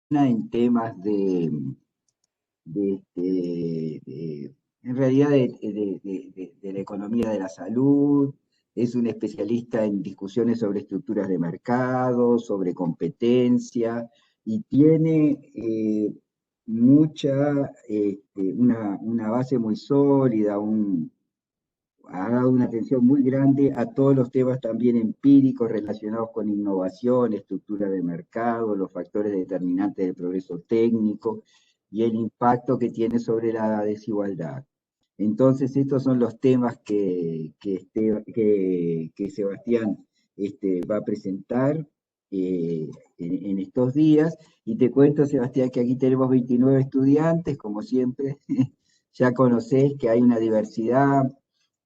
en temas en realidad de la economía de la salud, es un especialista en discusiones sobre estructuras de mercado, sobre competencia, y tiene una base muy sólida, ha dado una atención muy grande a todos los temas también empíricos relacionados con innovación, estructura de mercado, los factores determinantes del progreso técnico y el impacto que tiene sobre la desigualdad. Entonces, estos son los temas que Sebastián va a presentar en estos días. Y te cuento, Sebastián, que aquí tenemos 29 estudiantes, como siempre. Ya conocés que hay una diversidad,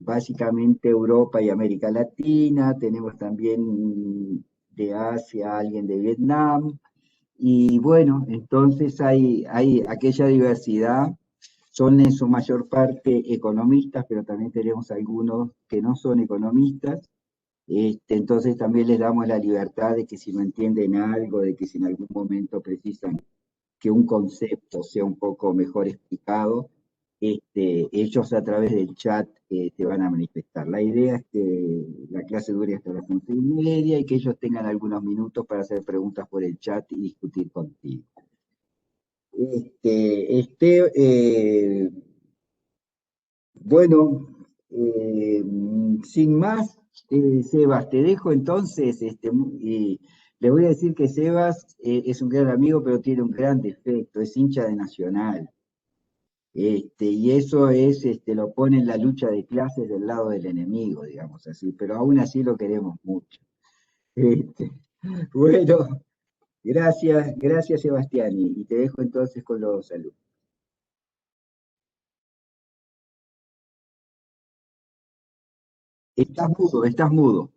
básicamente Europa y América Latina, tenemos también de Asia alguien de Vietnam, y bueno, entonces hay aquella diversidad, son en su mayor parte economistas, pero también tenemos algunos que no son economistas. Entonces también les damos la libertad de que si no entienden algo, de que si en algún momento precisan que un concepto sea un poco mejor explicado, ellos a través del chat te van a manifestar. La idea es que la clase dure hasta las 11:30 y que ellos tengan algunos minutos para hacer preguntas por el chat y discutir contigo. Bueno, sin más, Sebas, te dejo entonces, y le voy a decir que Sebas es un gran amigo, pero tiene un gran defecto, es hincha de Nacional. Y eso lo pone en la lucha de clases del lado del enemigo, digamos así, pero aún así lo queremos mucho. Este, bueno, gracias Sebastián, y te dejo entonces con los saludos. Estás muteado.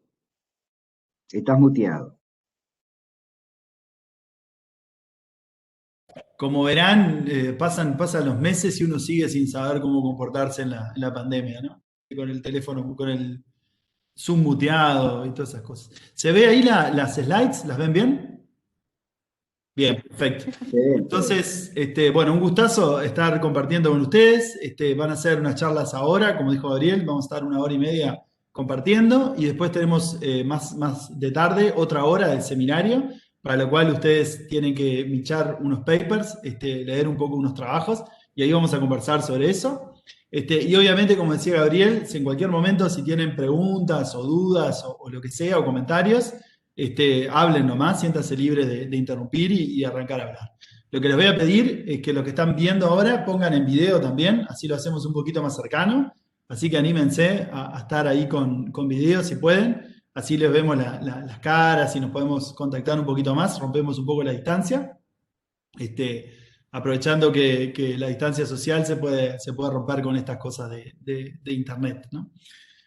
Como verán, pasan los meses y uno sigue sin saber cómo comportarse en la pandemia, ¿no? Con el teléfono, con el Zoom muteado y todas esas cosas. ¿Se ve ahí las slides? ¿Las ven bien? Bien, perfecto. Excelente. Entonces, bueno, un gustazo estar compartiendo con ustedes. Van a ser unas charlas ahora, como dijo Gabriel, vamos a estar 1 hora y media compartiendo y después tenemos más de tarde otra hora del seminario, para lo cual ustedes tienen que michar unos papers, leer un poco unos trabajos y ahí vamos a conversar sobre eso. Y obviamente, como decía Gabriel, si en cualquier momento si tienen preguntas o dudas o lo que sea o comentarios, hablen nomás, siéntanse libres de interrumpir y arrancar a hablar. Lo que les voy a pedir es que lo que están viendo ahora pongan en video también, así lo hacemos un poquito más cercano. Así que anímense a estar ahí con video si pueden. Así les vemos las caras y nos podemos contactar un poquito más, rompemos un poco la distancia. Aprovechando que la distancia social se puede romper con estas cosas de internet, ¿no?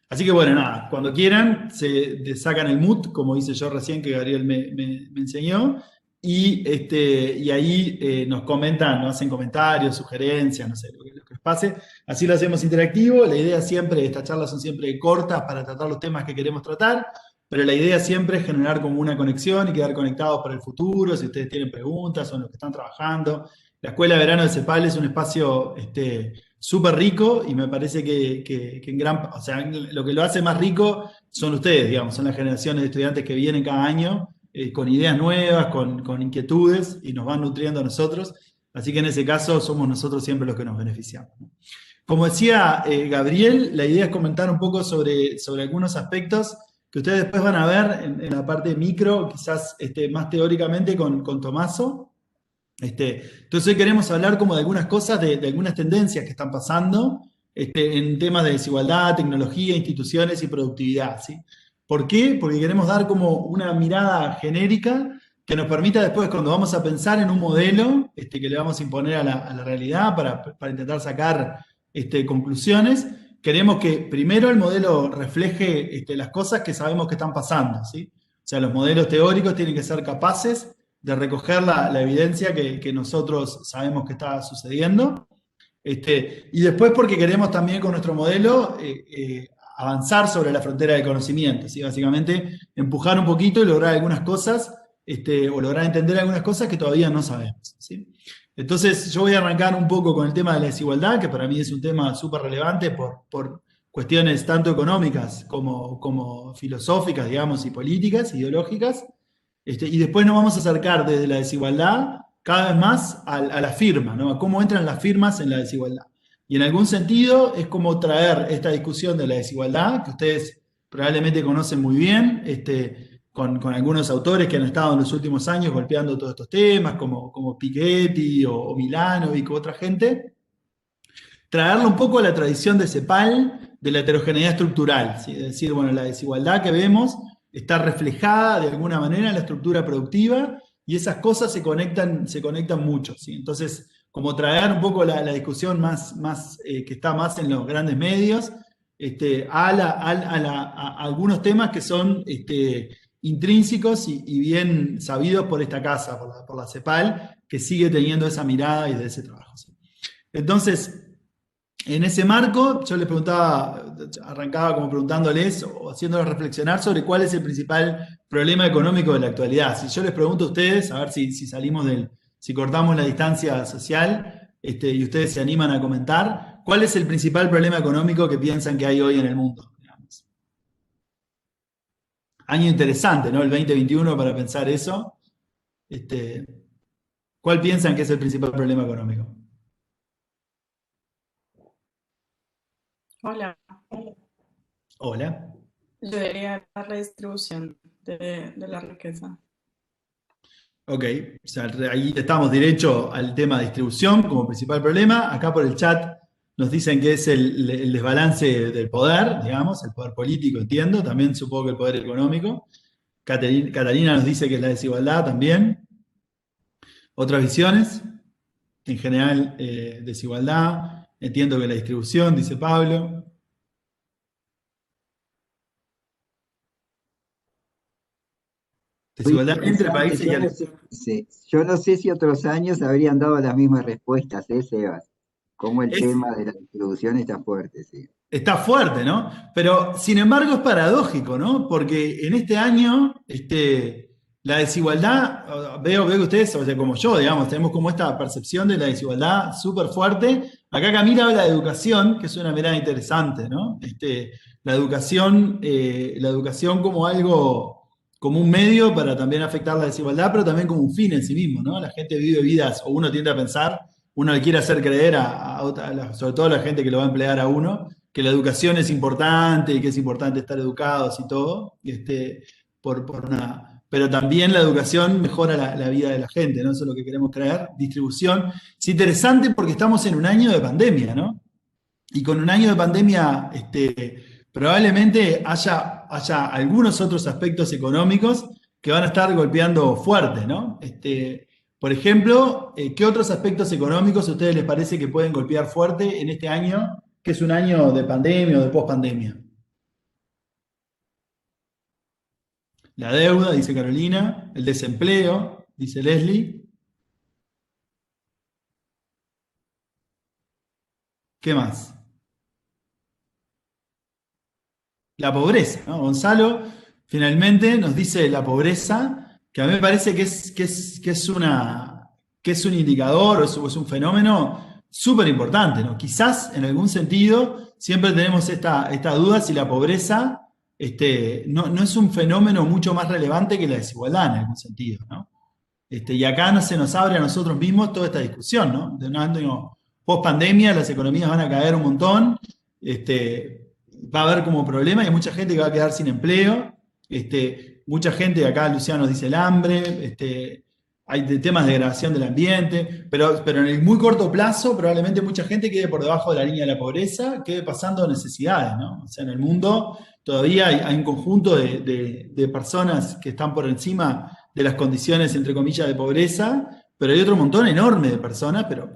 Así que bueno, nada, cuando quieran, sacan el mute, como hice yo recién, que Gabriel me enseñó, y ahí nos comentan, nos hacen comentarios, sugerencias, no sé, lo que les pase. Así lo hacemos interactivo. La idea siempre, estas charlas son siempre cortas para tratar los temas que queremos tratar, pero la idea siempre es generar como una conexión y quedar conectados para el futuro, si ustedes tienen preguntas o en lo que están trabajando. La Escuela de Verano de CEPAL es un espacio súper rico y me parece que o sea, lo que lo hace más rico son ustedes, digamos, son las generaciones de estudiantes que vienen cada año con ideas nuevas, con inquietudes y nos van nutriendo a nosotros. Así que en ese caso somos nosotros siempre los que nos beneficiamos. Como decía Gabriel, la idea es comentar un poco sobre algunos aspectos que ustedes después van a ver en la parte micro, quizás más teóricamente con Tomaso. Entonces hoy queremos hablar como de algunas cosas, de algunas tendencias que están pasando en temas de desigualdad, tecnología, instituciones y productividad, ¿sí? ¿Por qué? Porque queremos dar como una mirada genérica que nos permita después, cuando vamos a pensar en un modelo que le vamos a imponer a la realidad para intentar sacar conclusiones, queremos que primero el modelo refleje las cosas que sabemos que están pasando, ¿sí? O sea, los modelos teóricos tienen que ser capaces de recoger la evidencia que nosotros sabemos que está sucediendo. Y después porque queremos también con nuestro modelo avanzar sobre la frontera del conocimiento, ¿sí? Básicamente empujar un poquito y lograr algunas cosas o lograr entender algunas cosas que todavía no sabemos, ¿sí? Entonces, yo voy a arrancar un poco con el tema de la desigualdad, que para mí es un tema súper relevante por cuestiones tanto económicas como filosóficas, digamos, y políticas, ideológicas. Y después nos vamos a acercar desde la desigualdad cada vez más a la firma, ¿no? A cómo entran las firmas en la desigualdad. Y en algún sentido es como traer esta discusión de la desigualdad, que ustedes probablemente conocen muy bien, con algunos autores que han estado en los últimos años golpeando todos estos temas, como Piketty o Milanovic u otra gente, traerlo un poco a la tradición de CEPAL, de la heterogeneidad estructural, ¿sí? Es decir, bueno, la desigualdad que vemos está reflejada de alguna manera en la estructura productiva y esas cosas se conectan mucho, ¿sí? Entonces, como traer un poco la discusión que está más en los grandes medios, a algunos temas que son intrínsecos y bien sabidos por esta casa, por la CEPAL, que sigue teniendo esa mirada y de ese trabajo, ¿sí? Entonces, en ese marco, yo les preguntaba, arrancaba como preguntándoles o haciéndolos reflexionar sobre cuál es el principal problema económico de la actualidad. Si yo les pregunto a ustedes, a ver si salimos si cortamos la distancia social, y ustedes se animan a comentar, ¿cuál es el principal problema económico que piensan que hay hoy en el mundo? Digamos? Año interesante, ¿no? El 2021 para pensar eso. ¿Cuál piensan que es el principal problema económico? Hola, Hola. yo diría la redistribución de la riqueza. Ok, o sea, ahí estamos derecho al tema de distribución como principal problema. Acá por el chat nos dicen que es el desbalance del poder, digamos, el poder político, entiendo, también supongo que el poder económico. Catalina nos dice que es la desigualdad también. Otras visiones, en general, desigualdad, entiendo que la distribución, dice Pablo. Muy Desigualdad entre interesante. países y Yo no sé, sí, yo no sé si otros años habrían dado las mismas respuestas, Sebas? Como el es, tema de la distribución está fuerte, sí. Está fuerte, ¿no? Pero sin embargo es paradójico, ¿no? Porque en este año, la desigualdad, veo que ustedes, o sea, como yo, digamos, tenemos como esta percepción de la desigualdad súper fuerte. Acá Camila habla de educación, que es una mirada interesante, ¿no? La educación como algo, como un medio para también afectar la desigualdad, pero también como un fin en sí mismo, ¿no? La gente vive vidas, o uno tiende a pensar, uno le quiere hacer creer sobre todo a la gente que lo va a emplear a uno, que la educación es importante y que es importante estar educados y todo, pero también la educación mejora la vida de la gente, ¿no? Eso es lo que queremos creer. Distribución. Es interesante porque estamos en un año de pandemia, ¿no? Y con un año de pandemia, probablemente haya algunos otros aspectos económicos que van a estar golpeando fuerte, ¿no? Por ejemplo, ¿qué otros aspectos económicos a ustedes les parece que pueden golpear fuerte en este año, que es un año de pandemia o de pospandemia? La deuda, dice Carolina, el desempleo, dice Leslie. ¿Qué más? La pobreza, ¿no? Gonzalo finalmente nos dice la pobreza, que a mí me parece que es un indicador o es un fenómeno súper importante, ¿no? Quizás en algún sentido siempre tenemos esta duda si la pobreza no es un fenómeno mucho más relevante que la desigualdad en algún sentido, ¿no? Y acá no se nos abre a nosotros mismos toda esta discusión, ¿no? De un año post pandemia, las economías van a caer un montón, va a haber como problema y hay mucha gente que va a quedar sin empleo, mucha gente, acá Luciano nos dice el hambre, hay temas de degradación del ambiente, pero en el muy corto plazo probablemente mucha gente quede por debajo de la línea de la pobreza, quede pasando necesidades, ¿no? O sea, en el mundo todavía hay un conjunto de personas que están por encima de las condiciones, entre comillas, de pobreza, pero hay otro montón enorme de personas, pero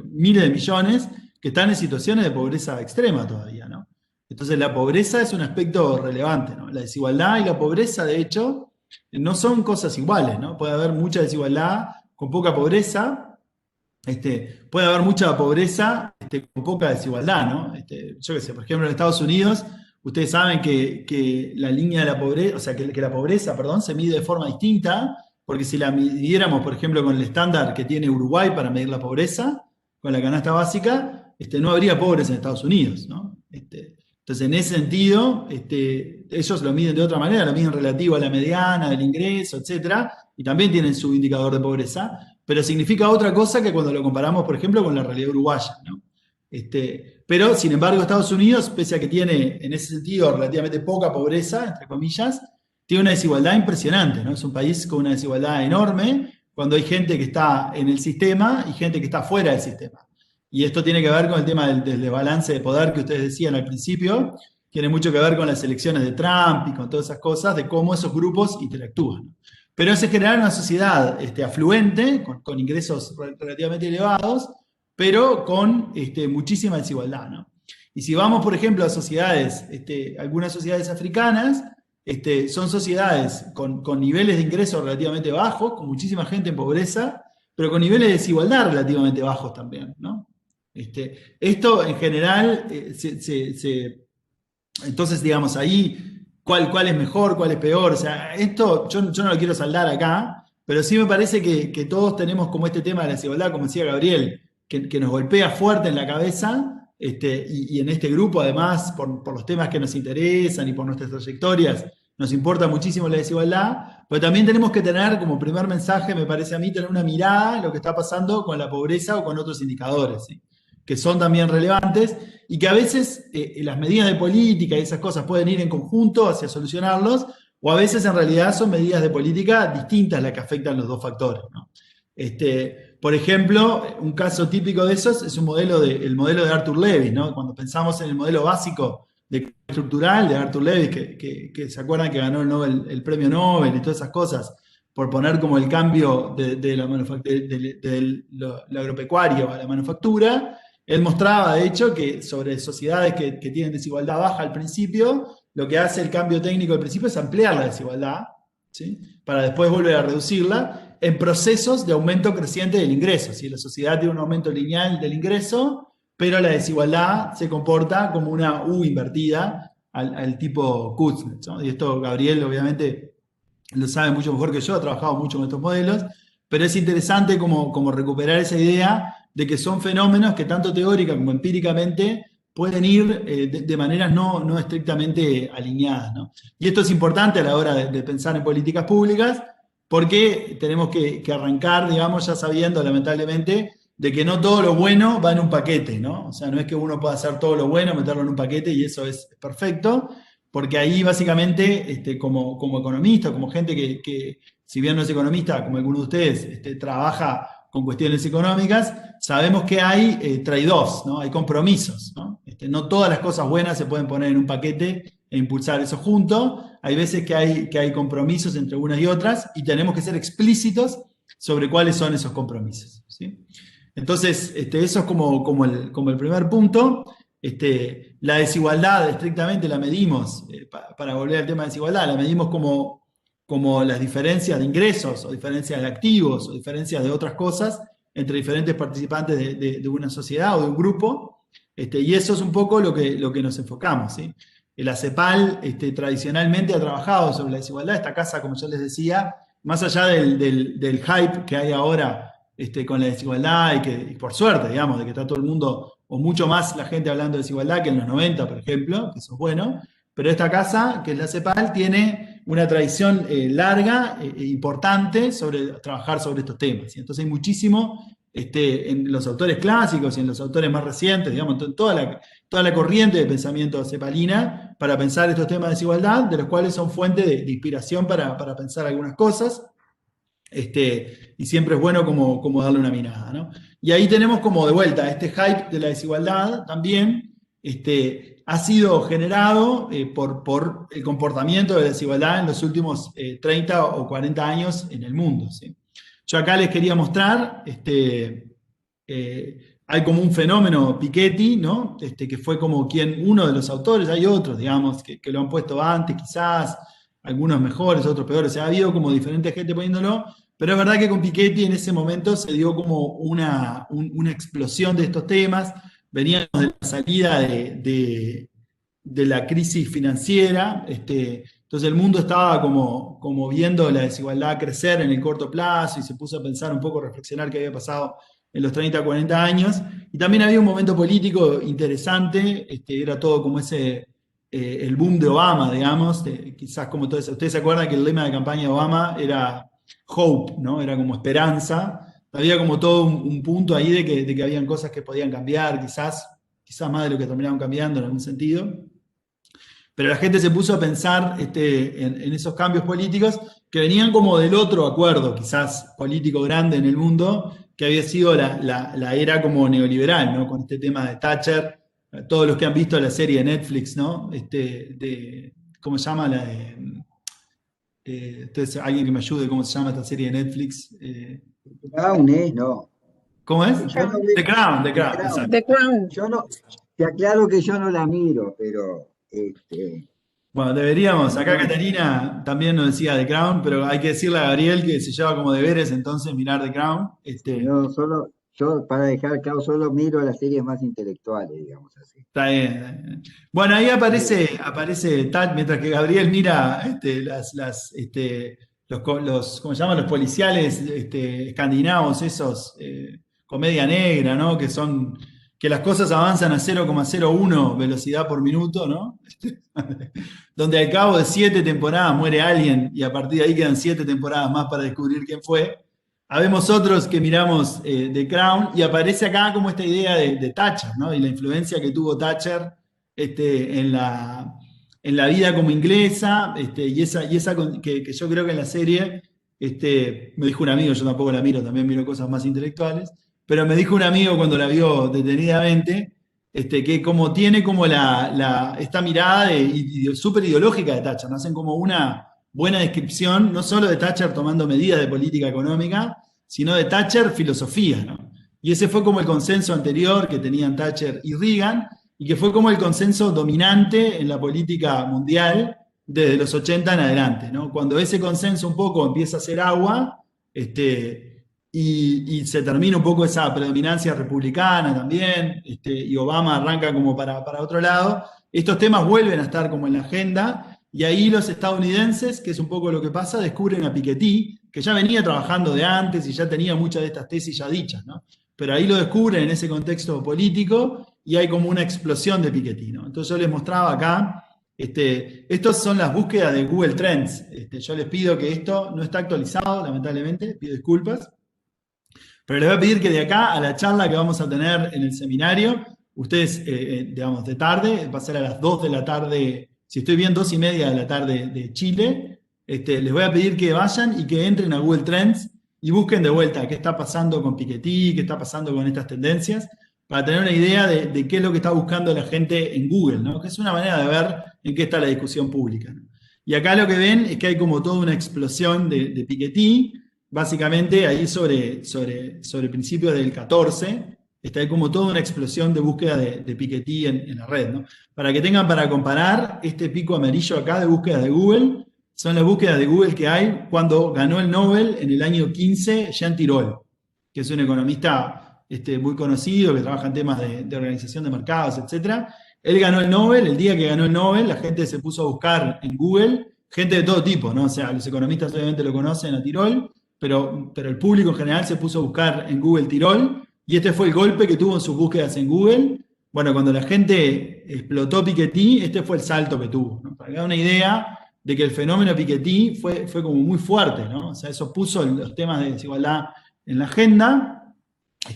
miles de millones, que están en situaciones de pobreza extrema todavía, ¿no? Entonces la pobreza es un aspecto relevante, ¿no? La desigualdad y la pobreza, de hecho, no son cosas iguales, ¿no? Puede haber mucha desigualdad con poca pobreza, puede haber mucha pobreza con poca desigualdad, ¿no? Yo qué sé, por ejemplo, en Estados Unidos, ustedes saben que la línea de la pobreza, o sea, que la pobreza, perdón, se mide de forma distinta porque si la midiéramos, por ejemplo, con el estándar que tiene Uruguay para medir la pobreza, con la canasta básica, no habría pobres en Estados Unidos, ¿no? Entonces, en ese sentido, ellos lo miden de otra manera, lo miden relativo a la mediana, del ingreso, etcétera, y también tienen su indicador de pobreza, pero significa otra cosa que cuando lo comparamos, por ejemplo, con la realidad uruguaya, ¿no? Pero, sin embargo, Estados Unidos, pese a que tiene, en ese sentido, relativamente poca pobreza, entre comillas, tiene una desigualdad impresionante, ¿no? Es un país con una desigualdad enorme, cuando hay gente que está en el sistema y gente que está fuera del sistema. Y esto tiene que ver con el tema del desbalance de poder que ustedes decían al principio, tiene mucho que ver con las elecciones de Trump y con todas esas cosas, de cómo esos grupos interactúan. Pero es en general una sociedad afluente, con ingresos relativamente elevados, pero con muchísima desigualdad, ¿no? Y si vamos, por ejemplo, a sociedades, algunas sociedades africanas, son sociedades con niveles de ingresos relativamente bajos, con muchísima gente en pobreza, pero con niveles de desigualdad relativamente bajos también, ¿no? Esto en general, entonces digamos ahí, ¿cuál es mejor, cuál es peor? O sea, esto yo no lo quiero saldar acá, pero sí me parece que todos tenemos como este tema de la desigualdad, como decía Gabriel, que nos golpea fuerte en la cabeza, y en este grupo además, por los temas que nos interesan y por nuestras trayectorias, nos importa muchísimo la desigualdad, pero también tenemos que tener como primer mensaje, me parece a mí, tener una mirada en lo que está pasando con la pobreza o con otros indicadores, ¿sí? Que son también relevantes y que a veces las medidas de política y esas cosas pueden ir en conjunto hacia solucionarlos, o a veces en realidad son medidas de política distintas las que afectan los dos factores, ¿no? Por ejemplo, un caso típico de esos es el modelo de Arthur Lewis, ¿no? Cuando pensamos en el modelo básico de estructural de Arthur Lewis, que se acuerdan que ganó el premio Nobel y todas esas cosas, por poner como el cambio de lo agropecuario a la manufactura, él mostraba, de hecho, que sobre sociedades que tienen desigualdad baja al principio, lo que hace el cambio técnico al principio es ampliar la desigualdad, ¿sí? Para después volver a reducirla en procesos de aumento creciente del ingreso. ¿Sí? La sociedad tiene un aumento lineal del ingreso, pero la desigualdad se comporta como una U invertida al tipo Kuznets, ¿no? Y esto Gabriel obviamente lo sabe mucho mejor que yo, ha trabajado mucho con estos modelos, pero es interesante como recuperar esa idea de que son fenómenos que tanto teórica como empíricamente pueden ir de maneras no estrictamente alineadas, ¿no? Y esto es importante a la hora de pensar en políticas públicas, porque tenemos que arrancar, digamos, ya sabiendo, lamentablemente, de que no todo lo bueno va en un paquete, ¿no? O sea, no es que uno pueda hacer todo lo bueno, meterlo en un paquete y eso es perfecto, porque ahí básicamente, como economista, como gente que, si bien no es economista, como alguno de ustedes, trabaja con cuestiones económicas, sabemos que hay trade-offs, ¿no? Hay compromisos, ¿no? No todas las cosas buenas se pueden poner en un paquete e impulsar eso junto. Hay veces que hay compromisos entre unas y otras y tenemos que ser explícitos sobre cuáles son esos compromisos, ¿sí? Entonces, eso es como el primer punto. La desigualdad estrictamente la medimos, para volver al tema de desigualdad, la medimos como las diferencias de ingresos o diferencias de activos o diferencias de otras cosas entre diferentes participantes de una sociedad o de un grupo, y eso es un poco lo que nos enfocamos, ¿sí? La CEPAL tradicionalmente ha trabajado sobre la desigualdad. Esta casa, como yo les decía, más allá del hype que hay ahora con la desigualdad y por suerte, digamos, de que está todo el mundo, o mucho más la gente hablando de desigualdad que en los 90, por ejemplo, que eso es bueno, pero esta casa, que es la CEPAL, tiene una tradición larga e importante sobre trabajar sobre estos temas. ¿Sí? Entonces hay muchísimo en los autores clásicos y en los autores más recientes, digamos, en toda la corriente de pensamiento cepalina para pensar estos temas de desigualdad, de los cuales son fuente de inspiración para pensar algunas cosas. Y siempre es bueno como darle una mirada, ¿no? Y ahí tenemos como de vuelta este hype de la desigualdad también, ha sido generado por el comportamiento de la desigualdad en los últimos 30 o 40 años en el mundo, ¿sí? Yo acá les quería mostrar, hay como un fenómeno Piketty, ¿no? Que fue como uno de los autores, hay otros, digamos, que lo han puesto antes quizás, algunos mejores, otros peores, o sea, ha habido como diferente gente poniéndolo, pero es verdad que con Piketty en ese momento se dio como una explosión de estos temas. Veníamos de la salida de la crisis financiera, Entonces el mundo estaba como viendo la desigualdad crecer en el corto plazo y se puso a pensar un poco, a reflexionar qué había pasado en los 30, 40 años. Y también había un momento político interesante, era todo como el boom de Obama, digamos, quizás como todo eso. Ustedes se acuerdan que el lema de campaña de Obama era hope, ¿no? Era como esperanza. Había como todo un punto ahí de que habían cosas que podían cambiar, quizás más de lo que terminaron cambiando en algún sentido. Pero la gente se puso a pensar en esos cambios políticos que venían como del otro acuerdo, quizás político grande en el mundo, que había sido la era como neoliberal, ¿no? Con este tema de Thatcher, todos los que han visto la serie de Netflix, ¿no? ¿Cómo se llama? Entonces, alguien que me ayude, ¿cómo se llama esta serie de Netflix? Crown, no. ¿Cómo es? Yo no The Crown, The Crown. exacto. The Crown. Yo no, te aclaro que yo no la miro, pero Bueno, deberíamos, acá Catarina también nos decía The Crown, pero hay que decirle a Gabriel que se lleva como deberes entonces mirar The Crown. yo para dejar claro, solo miro las series más intelectuales, digamos así. Está bien. Bueno, ahí aparece mientras que Gabriel mira ¿cómo se llaman? Los policiales escandinavos, esos, comedia negra, ¿no? Que las cosas avanzan a 0,01 velocidad por minuto, ¿no? Donde al cabo de 7 temporadas muere alguien y a partir de ahí quedan 7 temporadas más para descubrir quién fue. Habemos otros que miramos The Crown y aparece acá como esta idea de Thatcher, ¿no? Y la influencia que tuvo Thatcher en la vida como inglesa, y esa que yo creo que en la serie, me dijo un amigo, yo tampoco la miro, también miro cosas más intelectuales, pero me dijo un amigo cuando la vio detenidamente, que como tiene como esta mirada súper ideológica de Thatcher, ¿no? Hacen como una buena descripción, no solo de Thatcher tomando medidas de política económica, sino de Thatcher filosofía, ¿no? Y ese fue como el consenso anterior que tenían Thatcher y Reagan, y que fue como el consenso dominante en la política mundial desde los 80 en adelante, ¿no? Cuando ese consenso un poco empieza a hacer agua, y se termina un poco esa predominancia republicana también, y Obama arranca como para otro lado, estos temas vuelven a estar como en la agenda, y ahí los estadounidenses, que es un poco lo que pasa, descubren a Piketty, que ya venía trabajando de antes y ya tenía muchas de estas tesis ya dichas, ¿no? Pero ahí lo descubren en ese contexto político y hay como una explosión de Piketty, ¿no? Entonces yo les mostraba acá, estas son las búsquedas de Google Trends. Yo les pido que esto no está actualizado, lamentablemente, pido disculpas, pero les voy a pedir que de acá a la charla que vamos a tener en el seminario, ustedes, digamos, de tarde, va a ser a las 2 de la tarde, si estoy bien, 2:30 de la tarde de Chile, les voy a pedir que vayan y que entren a Google Trends y busquen de vuelta qué está pasando con Piketty, qué está pasando con estas tendencias, para tener una idea de qué es lo que está buscando la gente en Google, ¿no? Que es una manera de ver en qué está la discusión pública, ¿no? Y acá lo que ven es que hay como toda una explosión de Piketty, básicamente ahí sobre principios del 14, está como toda una explosión de búsqueda de Piketty en la red, ¿no? Para que tengan para comparar, este pico amarillo acá de búsqueda de Google, son las búsquedas de Google que hay cuando ganó el Nobel en el año 15 Jean Tirole, que es un economista muy conocido, que trabaja en temas de organización de mercados, etc. Él ganó el Nobel, el día que ganó el Nobel, la gente se puso a buscar en Google, gente de todo tipo, ¿no? O sea, los economistas obviamente lo conocen a Tirole, pero el público en general se puso a buscar en Google Tirole, y este fue el golpe que tuvo en sus búsquedas en Google. Bueno, cuando la gente explotó Piketty, este fue el salto que tuvo, ¿no? Para que hagan una idea de que el fenómeno Piketty fue como muy fuerte, ¿no? O sea, eso puso los temas de desigualdad en la agenda,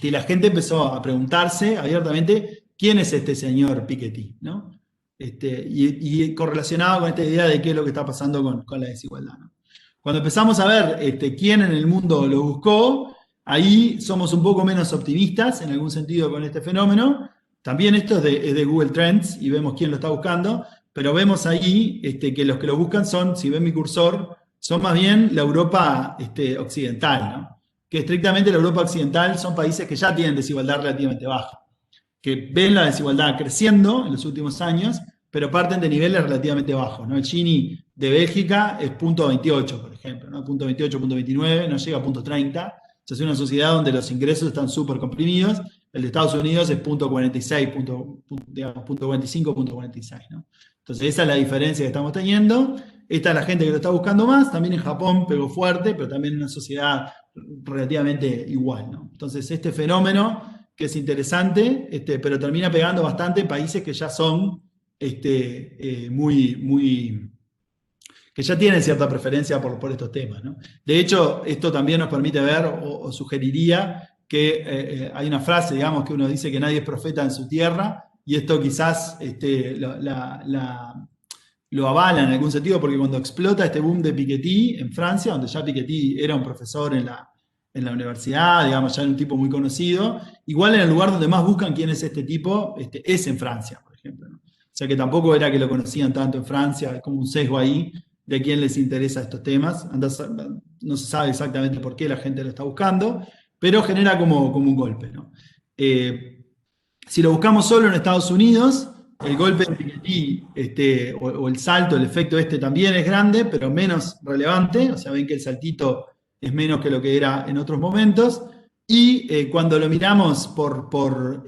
y la gente empezó a preguntarse abiertamente quién es este señor Piketty, ¿no? Y correlacionado con esta idea de qué es lo que está pasando con la desigualdad, ¿no? Cuando empezamos a ver quién en el mundo lo buscó, ahí somos un poco menos optimistas en algún sentido con este fenómeno. También esto es de Google Trends y vemos quién lo está buscando, pero vemos ahí que los que lo buscan son, si ven mi cursor, son más bien la Europa occidental, ¿no? Que estrictamente la Europa occidental son países que ya tienen desigualdad relativamente baja, que ven la desigualdad creciendo en los últimos años, pero parten de niveles relativamente bajos, ¿no? El Gini de Bélgica es 0,28, por ejemplo, ¿no? 0,28, 0,29, no llega a 0,30. Es una sociedad donde los ingresos están súper comprimidos. El de Estados Unidos es 0,46, digamos, 0,45, 0,46, ¿no? Entonces esa es la diferencia que estamos teniendo. esta es la gente que lo está buscando más, también en Japón pegó fuerte, pero también en una sociedad relativamente igual, ¿no? Entonces, este fenómeno que es interesante, pero termina pegando bastante en países que ya son que ya tienen cierta preferencia por estos temas, ¿no? De hecho, esto también nos permite ver o sugeriría que hay una frase, digamos, que uno dice que nadie es profeta en su tierra, y esto quizás lo avala en algún sentido, porque cuando explota este boom de Piketty en Francia, donde ya Piketty era un profesor en la universidad, digamos, ya era un tipo muy conocido, igual en el lugar donde más buscan quién es este tipo, es en Francia, por ejemplo, ¿no? O sea que tampoco era que lo conocían tanto en Francia, hay como un sesgo ahí de quién les interesa estos temas. No se sabe exactamente por qué la gente lo está buscando, pero genera como un golpe, ¿no? Si lo buscamos solo en Estados Unidos, el golpe de Piketty, o el salto, el efecto también es grande, pero menos relevante. O sea, ven que el saltito es menos que lo que era en otros momentos. Y cuando lo miramos por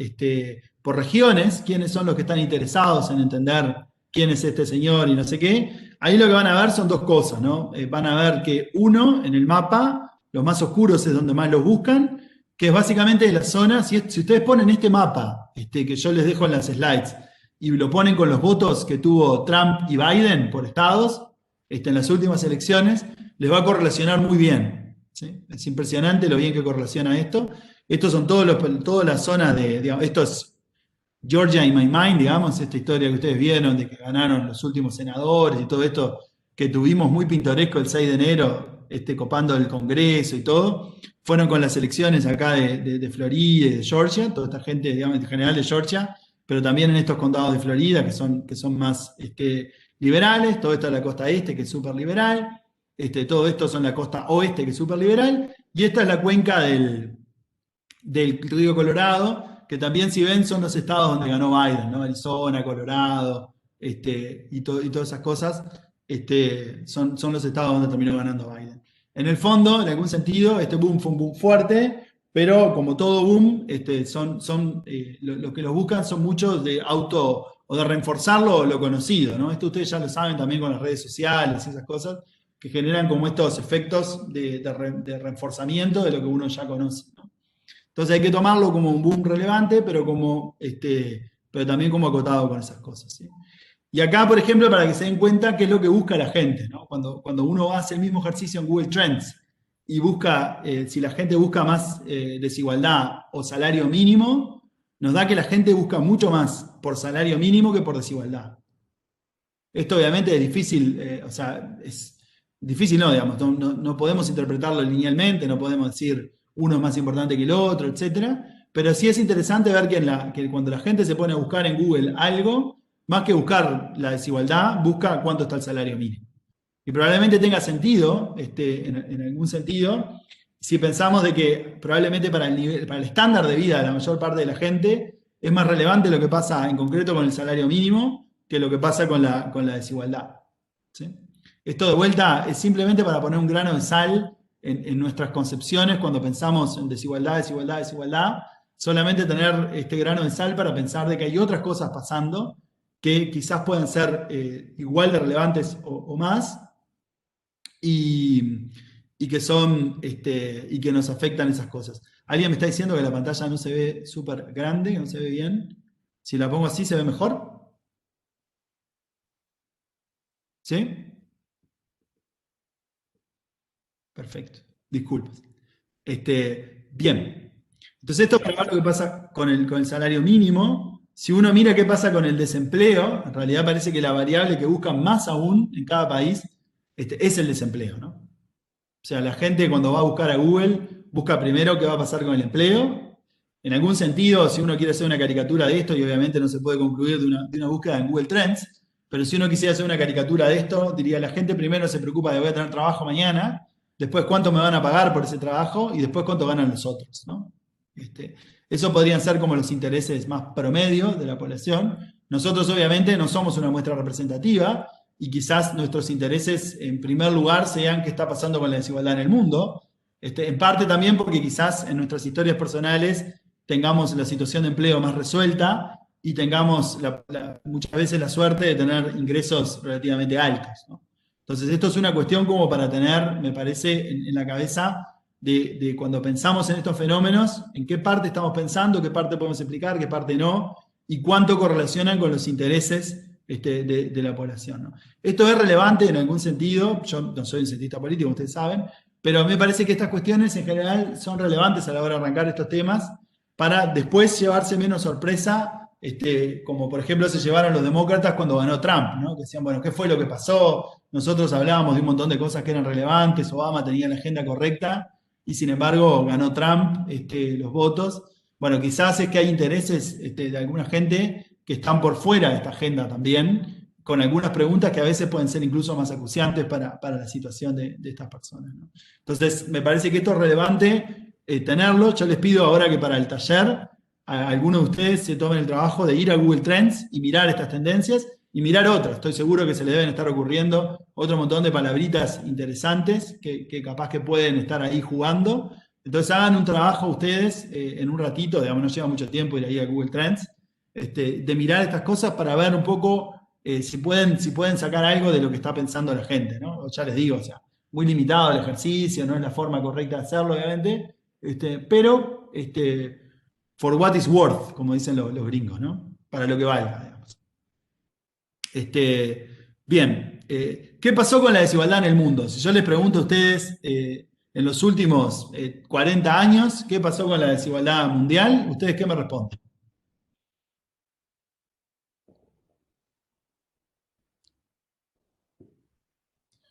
regiones, quiénes son los que están interesados en entender quién es este señor y no sé qué, ahí lo que van a ver son dos cosas, ¿no? Van a ver que uno, en el mapa, los más oscuros es donde más los buscan, que es básicamente la zona. Si ustedes ponen este mapa, que yo les dejo en las slides, y lo ponen con los votos que tuvo Trump y Biden por estados, en las últimas elecciones, les va a correlacionar muy bien, ¿sí? Es impresionante lo bien que correlaciona esto. Estos son todas las zonas digamos, esto es Georgia in my mind, digamos, esta historia que ustedes vieron de que ganaron los últimos senadores y todo esto que tuvimos muy pintoresco el 6 de enero, copando el Congreso y todo, fueron con las elecciones acá de Florida y de Georgia, toda esta gente, digamos, en general de Georgia, pero también en estos condados de Florida que son más liberales, todo esto es la costa este que es súper liberal, todo esto son la costa oeste que es súper liberal, y esta es la cuenca del río Colorado, que también, si ven, son los estados donde ganó Biden, ¿no? Arizona, Colorado, y todas esas cosas, son los estados donde terminó ganando Biden. En el fondo, en algún sentido, este boom fue un boom fuerte, pero como todo boom, lo que los buscan son muchos de auto o de reforzar lo conocido, ¿no? Esto ustedes ya lo saben también con las redes sociales y esas cosas, que generan como estos efectos de reforzamiento de lo que uno ya conoce, ¿no? Entonces hay que tomarlo como un boom relevante, pero también como acotado con esas cosas, ¿sí? Y acá, por ejemplo, para que se den cuenta qué es lo que busca la gente, ¿no? Cuando uno hace el mismo ejercicio en Google Trends y busca, si la gente busca más desigualdad o salario mínimo, nos da que la gente busca mucho más por salario mínimo que por desigualdad. Esto obviamente es difícil, es difícil, no, digamos, no podemos interpretarlo linealmente, no podemos decir uno es más importante que el otro, etc. Pero sí es interesante ver que cuando la gente se pone a buscar en Google algo, más que buscar la desigualdad, busca cuánto está el salario mínimo. Y probablemente tenga sentido, en algún sentido, si pensamos de que probablemente para el estándar de vida de la mayor parte de la gente, es más relevante lo que pasa en concreto con el salario mínimo que lo que pasa con la desigualdad, ¿sí? Esto de vuelta es simplemente para poner un grano de sal en nuestras concepciones cuando pensamos en desigualdad, desigualdad, desigualdad, solamente tener este grano de sal para pensar de que hay otras cosas pasando que quizás puedan ser igual de relevantes o más, y que nos afectan esas cosas. Alguien me está diciendo que la pantalla no se ve súper grande, que no se ve bien. Si la pongo así, ¿se ve mejor? ¿Sí? Perfecto. Disculpas. Bien. Entonces esto es lo que pasa con el salario mínimo. Si uno mira qué pasa con el desempleo, en realidad parece que la variable que buscan más aún en cada país es el desempleo, ¿no? O sea, la gente cuando va a buscar a Google, busca primero qué va a pasar con el empleo. En algún sentido, si uno quiere hacer una caricatura de esto, y obviamente no se puede concluir de una búsqueda en Google Trends, pero si uno quisiera hacer una caricatura de esto, diría, la gente primero se preocupa de voy a tener trabajo mañana, después cuánto me van a pagar por ese trabajo, y después cuánto ganan los otros, ¿no? Eso podrían ser como los intereses más promedio de la población. Nosotros obviamente no somos una muestra representativa, y quizás nuestros intereses en primer lugar sean qué está pasando con la desigualdad en el mundo, en parte también porque quizás en nuestras historias personales tengamos la situación de empleo más resuelta y tengamos muchas veces la suerte de tener ingresos relativamente altos, ¿no? Entonces, esto es una cuestión como para tener, me parece, en la cabeza de cuando pensamos en estos fenómenos, en qué parte estamos pensando, qué parte podemos explicar, qué parte no, y cuánto correlacionan con los intereses de la población, ¿no? Esto es relevante en algún sentido, yo no soy un cientista político, ustedes saben, pero me parece que estas cuestiones en general son relevantes a la hora de arrancar estos temas para después llevarse menos sorpresa, como por ejemplo se llevaron los demócratas cuando ganó Trump, ¿no? Que decían, bueno, ¿qué fue lo que pasó? Nosotros hablábamos de un montón de cosas que eran relevantes, Obama tenía la agenda correcta, y sin embargo ganó Trump los votos. Bueno, quizás es que hay intereses de alguna gente que están por fuera de esta agenda también, con algunas preguntas que a veces pueden ser incluso más acuciantes para la situación de estas personas, ¿no? Entonces, me parece que esto es relevante tenerlo. Yo les pido ahora que para el taller, a algunos de ustedes se tomen el trabajo de ir a Google Trends y mirar estas tendencias y mirar otras. Estoy seguro que se le deben estar ocurriendo otro montón de palabritas interesantes que capaz que pueden estar ahí jugando. Entonces hagan un trabajo ustedes en un ratito, digamos, no lleva mucho tiempo ir ahí a Google Trends, de mirar estas cosas para ver un poco si pueden sacar algo de lo que está pensando la gente, ¿no? Ya les digo, o sea, muy limitado el ejercicio, no es la forma correcta de hacerlo, obviamente, pero for what is worth, como dicen los gringos, ¿no? Para lo que valga, digamos. Bien, ¿qué pasó con la desigualdad en el mundo? Si yo les pregunto a ustedes en los últimos 40 años, ¿qué pasó con la desigualdad mundial? ¿Ustedes qué me responden?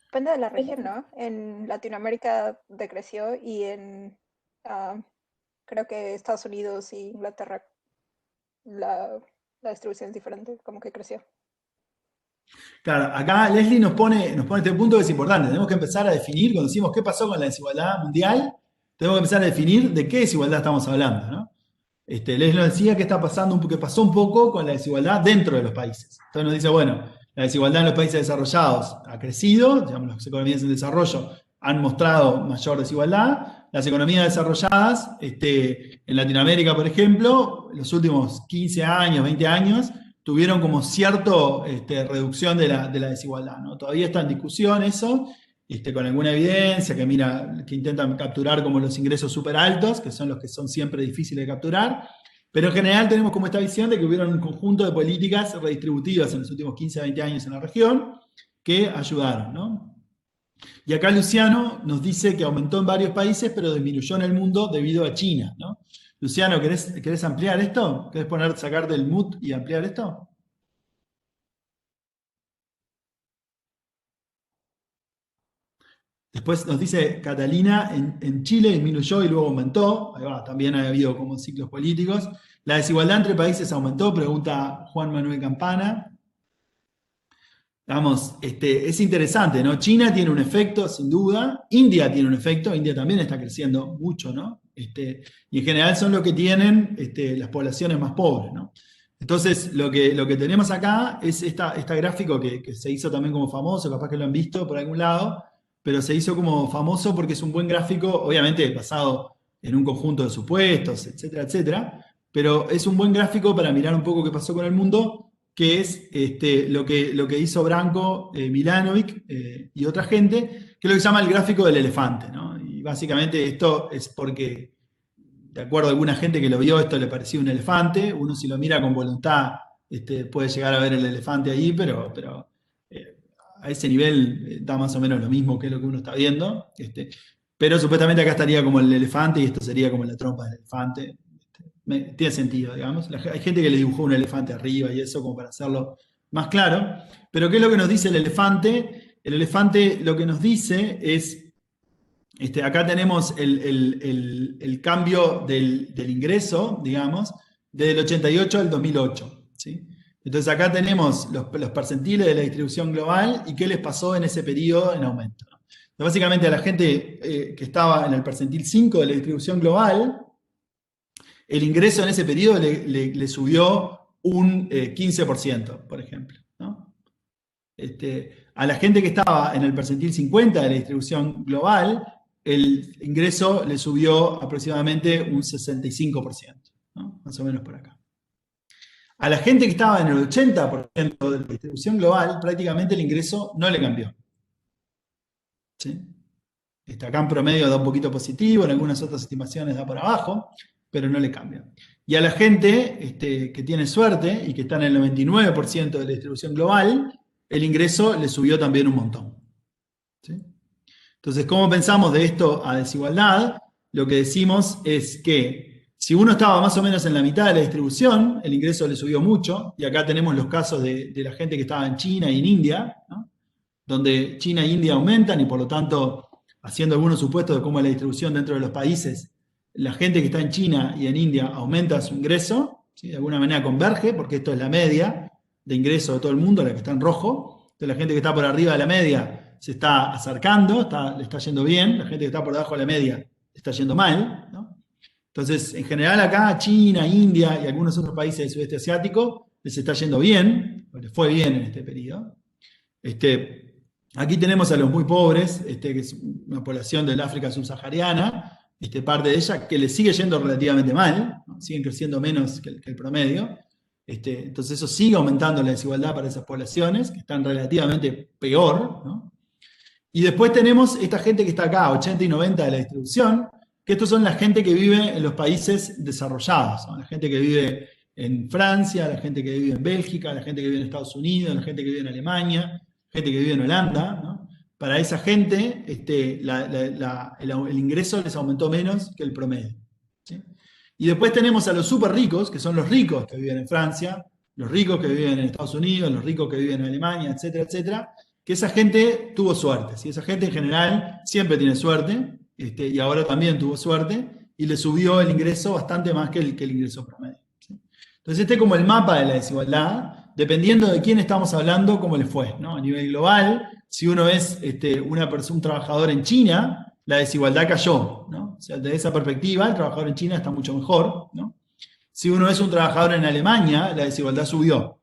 Depende de la región, ¿no? En Latinoamérica decreció y en, creo que Estados Unidos y Inglaterra la distribución es diferente, como que creció. Claro, acá Leslie nos pone este punto que es importante. Tenemos que empezar a definir, cuando decimos qué pasó con la desigualdad mundial, tenemos que empezar a definir de qué desigualdad estamos hablando, ¿no? Leslie nos decía que está pasando, que pasó un poco con la desigualdad dentro de los países. Entonces nos dice, bueno, la desigualdad en los países desarrollados ha crecido, digamos, las economías en desarrollo han mostrado mayor desigualdad. Las economías desarrolladas, en Latinoamérica, por ejemplo, en los últimos 15 años, 20 años, tuvieron como cierta reducción de la desigualdad, ¿no? Todavía está en discusión eso, con alguna evidencia que intentan capturar como los ingresos súper altos, que son los que son siempre difíciles de capturar, pero en general tenemos como esta visión de que hubieron un conjunto de políticas redistributivas en los últimos 15 a 20 años en la región que ayudaron, ¿no? Y acá Luciano nos dice que aumentó en varios países, pero disminuyó en el mundo debido a China, ¿no? Luciano, ¿querés ampliar esto? ¿Querés sacar del mute y ampliar esto? Después nos dice Catalina, en Chile disminuyó y luego aumentó. Ahí va, también ha habido como ciclos políticos. La desigualdad entre países aumentó, pregunta Juan Manuel Campana. Vamos, es interesante, ¿no? China tiene un efecto, sin duda. India tiene un efecto. India también está creciendo mucho, ¿no? Y en general son los que tienen las poblaciones más pobres, ¿no? Entonces, lo que tenemos acá es esta gráfico que se hizo también como famoso, capaz que lo han visto por algún lado, pero se hizo como famoso porque es un buen gráfico, obviamente basado en un conjunto de supuestos, etcétera, etcétera, pero es un buen gráfico para mirar un poco qué pasó con el mundo, que es lo que hizo Branko Milanovic y otra gente, que es lo que se llama el gráfico del elefante, ¿no? Y básicamente esto es porque, de acuerdo a alguna gente que lo vio, esto le parecía un elefante. Uno si lo mira con voluntad puede llegar a ver el elefante ahí, pero a ese nivel da más o menos lo mismo que lo que uno está viendo. Pero supuestamente acá estaría como el elefante y esto sería como la trompa del elefante. Tiene sentido, digamos. Hay gente que le dibujó un elefante arriba y eso como para hacerlo más claro. Pero ¿qué es lo que nos dice el elefante? El elefante lo que nos dice es, acá tenemos el cambio del ingreso, digamos, desde el 88 al 2008, ¿sí? Entonces acá tenemos los percentiles de la distribución global y qué les pasó en ese periodo en aumento, ¿no? Entonces, básicamente a la gente que estaba en el percentil 5 de la distribución global, el ingreso en ese periodo le subió un 15%, por ejemplo, ¿no? A la gente que estaba en el percentil 50 de la distribución global, el ingreso le subió aproximadamente un 65%, ¿no? Más o menos por acá. A la gente que estaba en el 80% de la distribución global, prácticamente el ingreso no le cambió. ¿sí? Acá en promedio da un poquito positivo, en algunas otras estimaciones da por abajo, pero no le cambia. Y a la gente que tiene suerte y que está en el 99% de la distribución global, el ingreso le subió también un montón. ¿Sí? Entonces, ¿cómo pensamos de esto a desigualdad? Lo que decimos es que si uno estaba más o menos en la mitad de la distribución, el ingreso le subió mucho, y acá tenemos los casos de la gente que estaba en China y en India, ¿no? Donde China e India aumentan y por lo tanto, haciendo algunos supuestos de cómo es la distribución dentro de los países, la gente que está en China y en India aumenta su ingreso, ¿sí? De alguna manera converge, porque esto es la media de ingreso de todo el mundo, la que está en rojo. Entonces la gente que está por arriba de la media se está acercando, le está yendo bien, la gente que está por debajo de la media le está yendo mal, ¿no? Entonces, en general acá, China, India y algunos otros países del sudeste asiático les está yendo bien, o les fue bien en este periodo. Aquí tenemos a los muy pobres, que es una población del África subsahariana, parte de ella, que les sigue yendo relativamente mal, ¿no? Siguen creciendo menos que el promedio. Entonces eso sigue aumentando la desigualdad para esas poblaciones, que están relativamente peor, ¿no? Y después tenemos esta gente que está acá, 80 y 90 de la distribución, que estos son la gente que vive en los países desarrollados, ¿no? La gente que vive en Francia, la gente que vive en Bélgica, la gente que vive en Estados Unidos, la gente que vive en Alemania, gente que vive en Holanda, ¿no? Para esa gente el ingreso les aumentó menos que el promedio, ¿sí? Y después tenemos a los súper ricos, que son los ricos que viven en Francia, los ricos que viven en Estados Unidos, los ricos que viven en Alemania, etcétera, etcétera, que esa gente tuvo suerte, ¿sí? Esa gente en general siempre tiene suerte, y ahora también tuvo suerte, y le subió el ingreso bastante más que el ingreso promedio, ¿sí? Entonces este es como el mapa de la desigualdad, dependiendo de quién estamos hablando, cómo le fue, ¿no? A nivel global, si uno es un trabajador en China, la desigualdad cayó, ¿no? O sea, desde esa perspectiva, el trabajador en China está mucho mejor, ¿no? Si uno es un trabajador en Alemania, la desigualdad subió,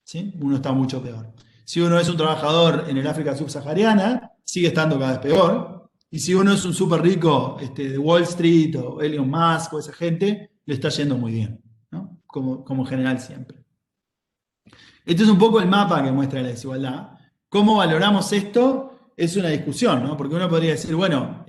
¿sí? Uno está mucho peor. Si uno es un trabajador en el África subsahariana, sigue estando cada vez peor. Y si uno es un súper rico de Wall Street o Elon Musk o esa gente, le está yendo muy bien, ¿no? Como general siempre. Este es un poco el mapa que muestra la desigualdad. ¿Cómo valoramos esto? Es una discusión, ¿no? Porque uno podría decir, bueno,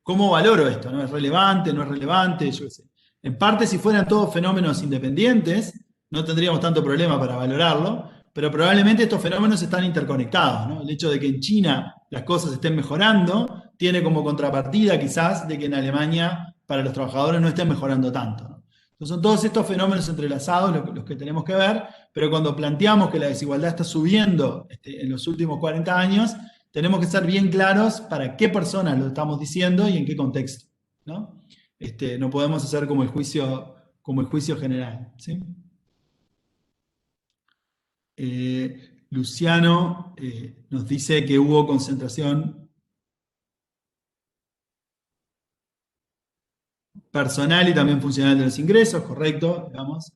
¿cómo valoro esto? ¿No es relevante? ¿No es relevante? Yo qué sé. En parte, si fueran todos fenómenos independientes, no tendríamos tanto problema para valorarlo, pero probablemente estos fenómenos están interconectados, ¿no? El hecho de que en China las cosas estén mejorando tiene como contrapartida quizás de que en Alemania para los trabajadores no estén mejorando tanto, ¿no? Entonces son todos estos fenómenos entrelazados los que tenemos que ver, pero cuando planteamos que la desigualdad está subiendo en los últimos 40 años, tenemos que ser bien claros para qué personas lo estamos diciendo y en qué contexto, ¿no? No podemos hacer como el juicio general, ¿sí? Luciano nos dice que hubo concentración personal y también funcional de los ingresos, correcto, digamos,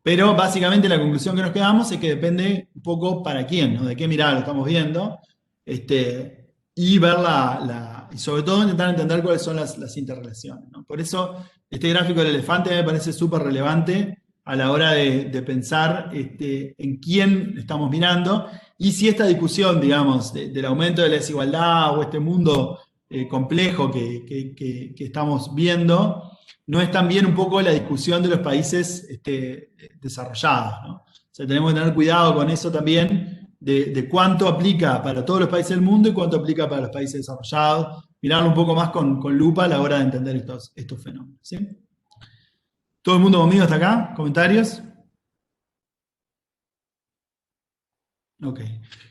pero básicamente la conclusión que nos quedamos es que depende un poco para quién, ¿no? De qué mirada lo estamos viendo, y ver y sobre todo intentar entender cuáles son las interrelaciones, ¿no? Por eso este gráfico del elefante me parece súper relevante a la hora de pensar en quién estamos mirando y si esta discusión, digamos, del aumento de la desigualdad o este mundo complejo que estamos viendo, no es también un poco la discusión de los países desarrollados, ¿no? O sea, tenemos que tener cuidado con eso también, de cuánto aplica para todos los países del mundo y cuánto aplica para los países desarrollados, mirarlo un poco más con lupa a la hora de entender estos fenómenos, ¿sí? ¿Todo el mundo conmigo hasta acá? ¿Comentarios? Ok.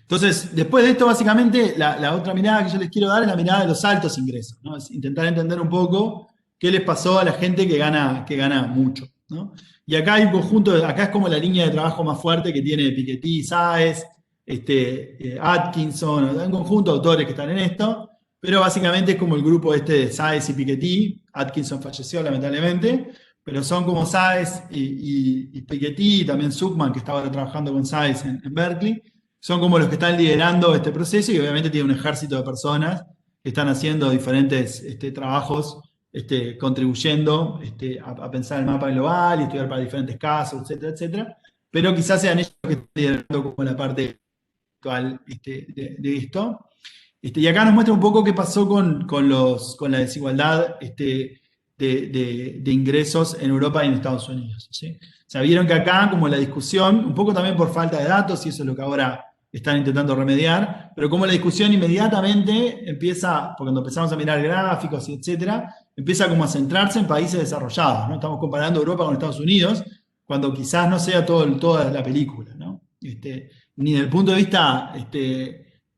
Entonces, después de esto, básicamente, la otra mirada que yo les quiero dar es la mirada de los altos ingresos, ¿no? Es intentar entender un poco qué les pasó a la gente que gana mucho, ¿no? Y acá hay un conjunto, acá es como la línea de trabajo más fuerte que tiene Piketty, Saez, Atkinson, hay un conjunto de autores que están en esto, pero básicamente es como el grupo de Saez y Piketty. Atkinson falleció lamentablemente, pero son como Saez y Piketty, y también Zuckman, que estaba trabajando con Saez en Berkeley, son como los que están liderando este proceso y obviamente tiene un ejército de personas que están haciendo diferentes trabajos, contribuyendo a pensar el mapa global y estudiar para diferentes casos, etcétera, etcétera, pero quizás sean ellos que están liderando como la parte actual de esto. Y acá nos muestra un poco qué pasó con la desigualdad de ingresos en Europa y en Estados Unidos. ¿Sí? O sea, vieron que acá, como la discusión, un poco también por falta de datos, y eso es lo que ahora están intentando remediar, pero como la discusión inmediatamente empieza, porque cuando empezamos a mirar gráficos y etcétera, empieza como a centrarse en países desarrollados, ¿no? Estamos comparando Europa con Estados Unidos, cuando quizás no sea toda la película, ¿no? Ni desde el punto de vista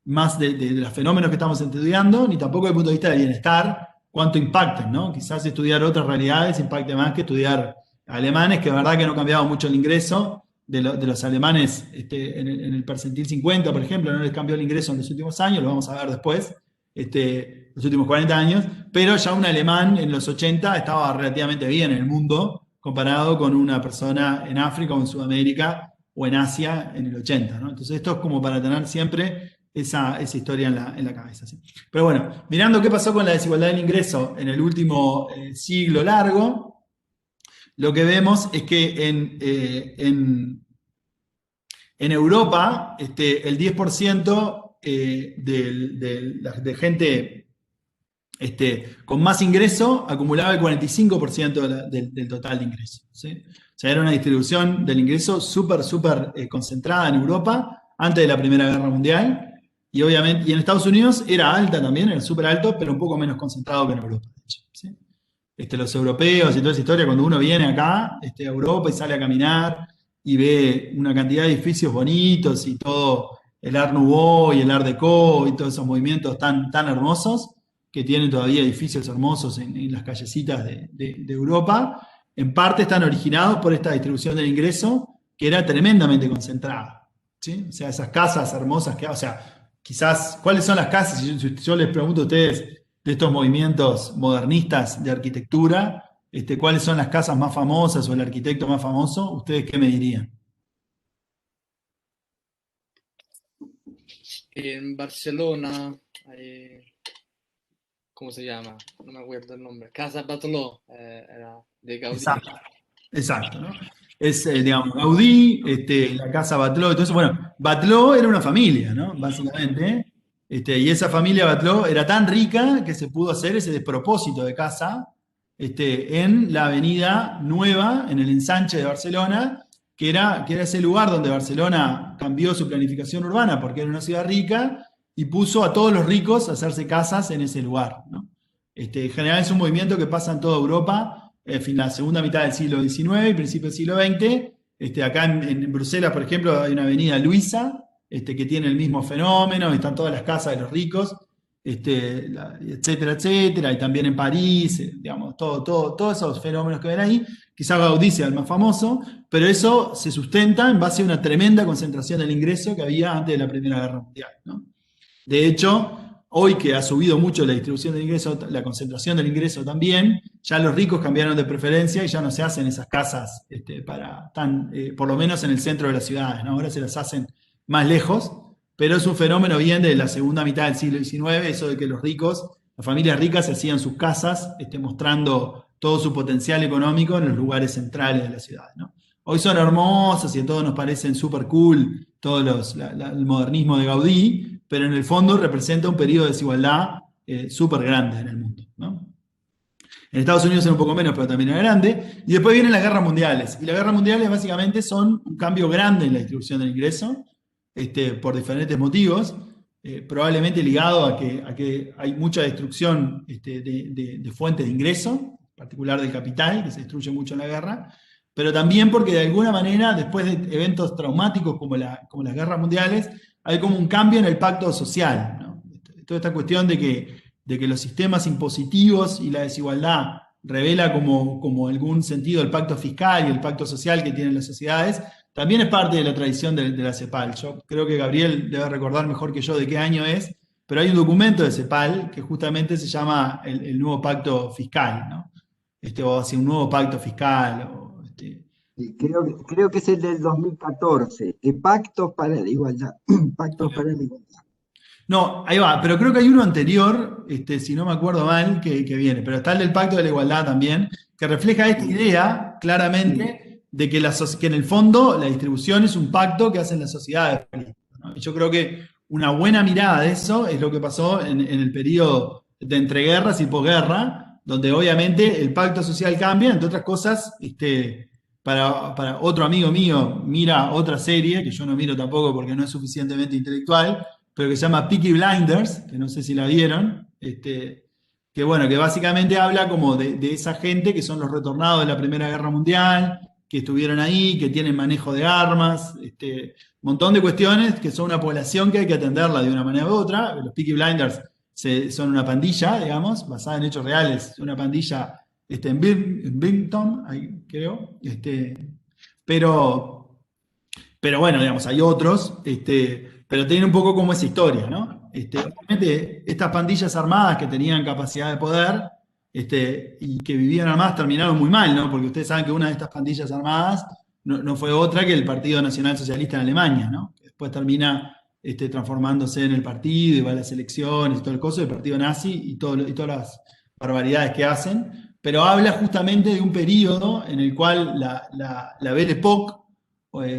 más de los fenómenos que estamos estudiando, ni tampoco desde el punto de vista del bienestar, cuánto impacten, ¿no? Quizás estudiar otras realidades impacte más que estudiar alemanes, que de verdad que no ha cambiado mucho el ingreso de los alemanes en el percentil 50, por ejemplo, no les cambió el ingreso en los últimos años, lo vamos a ver después, los últimos 40 años, pero ya un alemán en los 80 estaba relativamente bien en el mundo, comparado con una persona en África o en Sudamérica o en Asia en el 80, ¿no? Entonces esto es como para tener siempre esa historia en la cabeza. ¿Sí? Pero bueno, mirando qué pasó con la desigualdad del ingreso en el último siglo largo, lo que vemos es que en Europa el 10% de gente con más ingreso acumulaba el 45% del total de ingreso. ¿Sí? O sea, era una distribución del ingreso súper concentrada en Europa antes de la Primera Guerra Mundial. Y obviamente, y en Estados Unidos era alta también, era súper alto, pero un poco menos concentrado que en Europa. De hecho, ¿sí? Los europeos y toda esa historia, cuando uno viene acá a Europa y sale a caminar y ve una cantidad de edificios bonitos y todo el Art Nouveau y el Art Deco y todos esos movimientos tan hermosos, que tienen todavía edificios hermosos en las callecitas de Europa, en parte están originados por esta distribución del ingreso, que era tremendamente concentrada. ¿Sí? O sea, esas casas hermosas que, o sea, quizás, ¿cuáles son las casas? Si yo les pregunto a ustedes de estos movimientos modernistas de arquitectura, ¿cuáles son las casas más famosas o el arquitecto más famoso? ¿Ustedes qué me dirían? En Barcelona, ¿cómo se llama? No me acuerdo el nombre. Casa Batlló, era de Gaudí. Exacto, ¿no? Es, digamos, Gaudí, la casa Batlló, entonces, bueno, Batlló era una familia, ¿no? Básicamente, y esa familia Batlló era tan rica que se pudo hacer ese despropósito de casa en la avenida Nueva, en el ensanche de Barcelona, que era ese lugar donde Barcelona cambió su planificación urbana porque era una ciudad rica y puso a todos los ricos a hacerse casas en ese lugar, ¿no? En general es un movimiento que pasa en toda Europa, en la segunda mitad del siglo XIX y principio del siglo XX. Acá en Bruselas, por ejemplo, hay una avenida Luisa, que tiene el mismo fenómeno, están todas las casas de los ricos, etcétera, etcétera, y también en París, digamos, todos esos fenómenos que ven ahí. Quizá Gaudí sea el más famoso, pero eso se sustenta en base a una tremenda concentración del ingreso que había antes de la Primera Guerra Mundial, ¿no? De hecho, hoy que ha subido mucho la distribución del ingreso, la concentración del ingreso también, ya los ricos cambiaron de preferencia y ya no se hacen esas casas por lo menos en el centro de las ciudades, ¿no? Ahora se las hacen más lejos, pero es un fenómeno bien de la segunda mitad del siglo XIX, eso de que los ricos, las familias ricas, se hacían sus casas mostrando todo su potencial económico en los lugares centrales de la ciudad, ¿no? Hoy son hermosas y a todos nos parecen súper cool todo el modernismo de Gaudí, pero en el fondo representa un periodo de desigualdad súper grande en el mundo, ¿no? En Estados Unidos era un poco menos, pero también era grande. Y después vienen las guerras mundiales. Y las guerras mundiales básicamente son un cambio grande en la distribución del ingreso, por diferentes motivos, probablemente ligado a que hay mucha destrucción de fuentes de ingreso, en particular del capital, que se destruye mucho en la guerra, pero también porque de alguna manera, después de eventos traumáticos como las guerras mundiales, hay como un cambio en el pacto social, ¿no? Toda esta cuestión de que los sistemas impositivos y la desigualdad revela como algún sentido el pacto fiscal y el pacto social que tienen las sociedades, también es parte de la tradición de la CEPAL. Yo creo que Gabriel debe recordar mejor que yo de qué año es, pero hay un documento de CEPAL que justamente se llama el nuevo pacto fiscal, ¿no? O así, un nuevo pacto fiscal. Creo que es el del 2014, Pactos para la Igualdad. Pactos para la Igualdad. No, ahí va, pero creo que hay uno anterior, si no me acuerdo mal, que viene, pero está el del Pacto de la Igualdad también, que refleja esta idea claramente de que en el fondo la distribución es un pacto que hacen las sociedades, ¿no? Y yo creo que una buena mirada de eso es lo que pasó en el periodo de entreguerras y posguerra, donde obviamente el pacto social cambia, entre otras cosas, para otro amigo mío mira otra serie, que yo no miro tampoco porque no es suficientemente intelectual, pero que se llama Peaky Blinders, que no sé si la vieron, que bueno, que básicamente habla como de esa gente que son los retornados de la Primera Guerra Mundial, que estuvieron ahí, que tienen manejo de armas, un montón de cuestiones que son una población que hay que atenderla de una manera u otra. Los Peaky Blinders son una pandilla, digamos, basada en hechos reales, una pandilla en Birmingham, ahí creo, pero bueno, digamos, hay otros, pero tienen un poco como esa historia, ¿no? Obviamente, estas pandillas armadas que tenían capacidad de poder y que vivían armadas terminaron muy mal, ¿no? Porque ustedes saben que una de estas pandillas armadas no fue otra que el Partido Nacional Socialista en Alemania, ¿no? Que después termina transformándose en el partido y va a las elecciones y todo el coso del partido nazi y todas las barbaridades que hacen, pero habla justamente de un periodo en el cual la Belle Époque,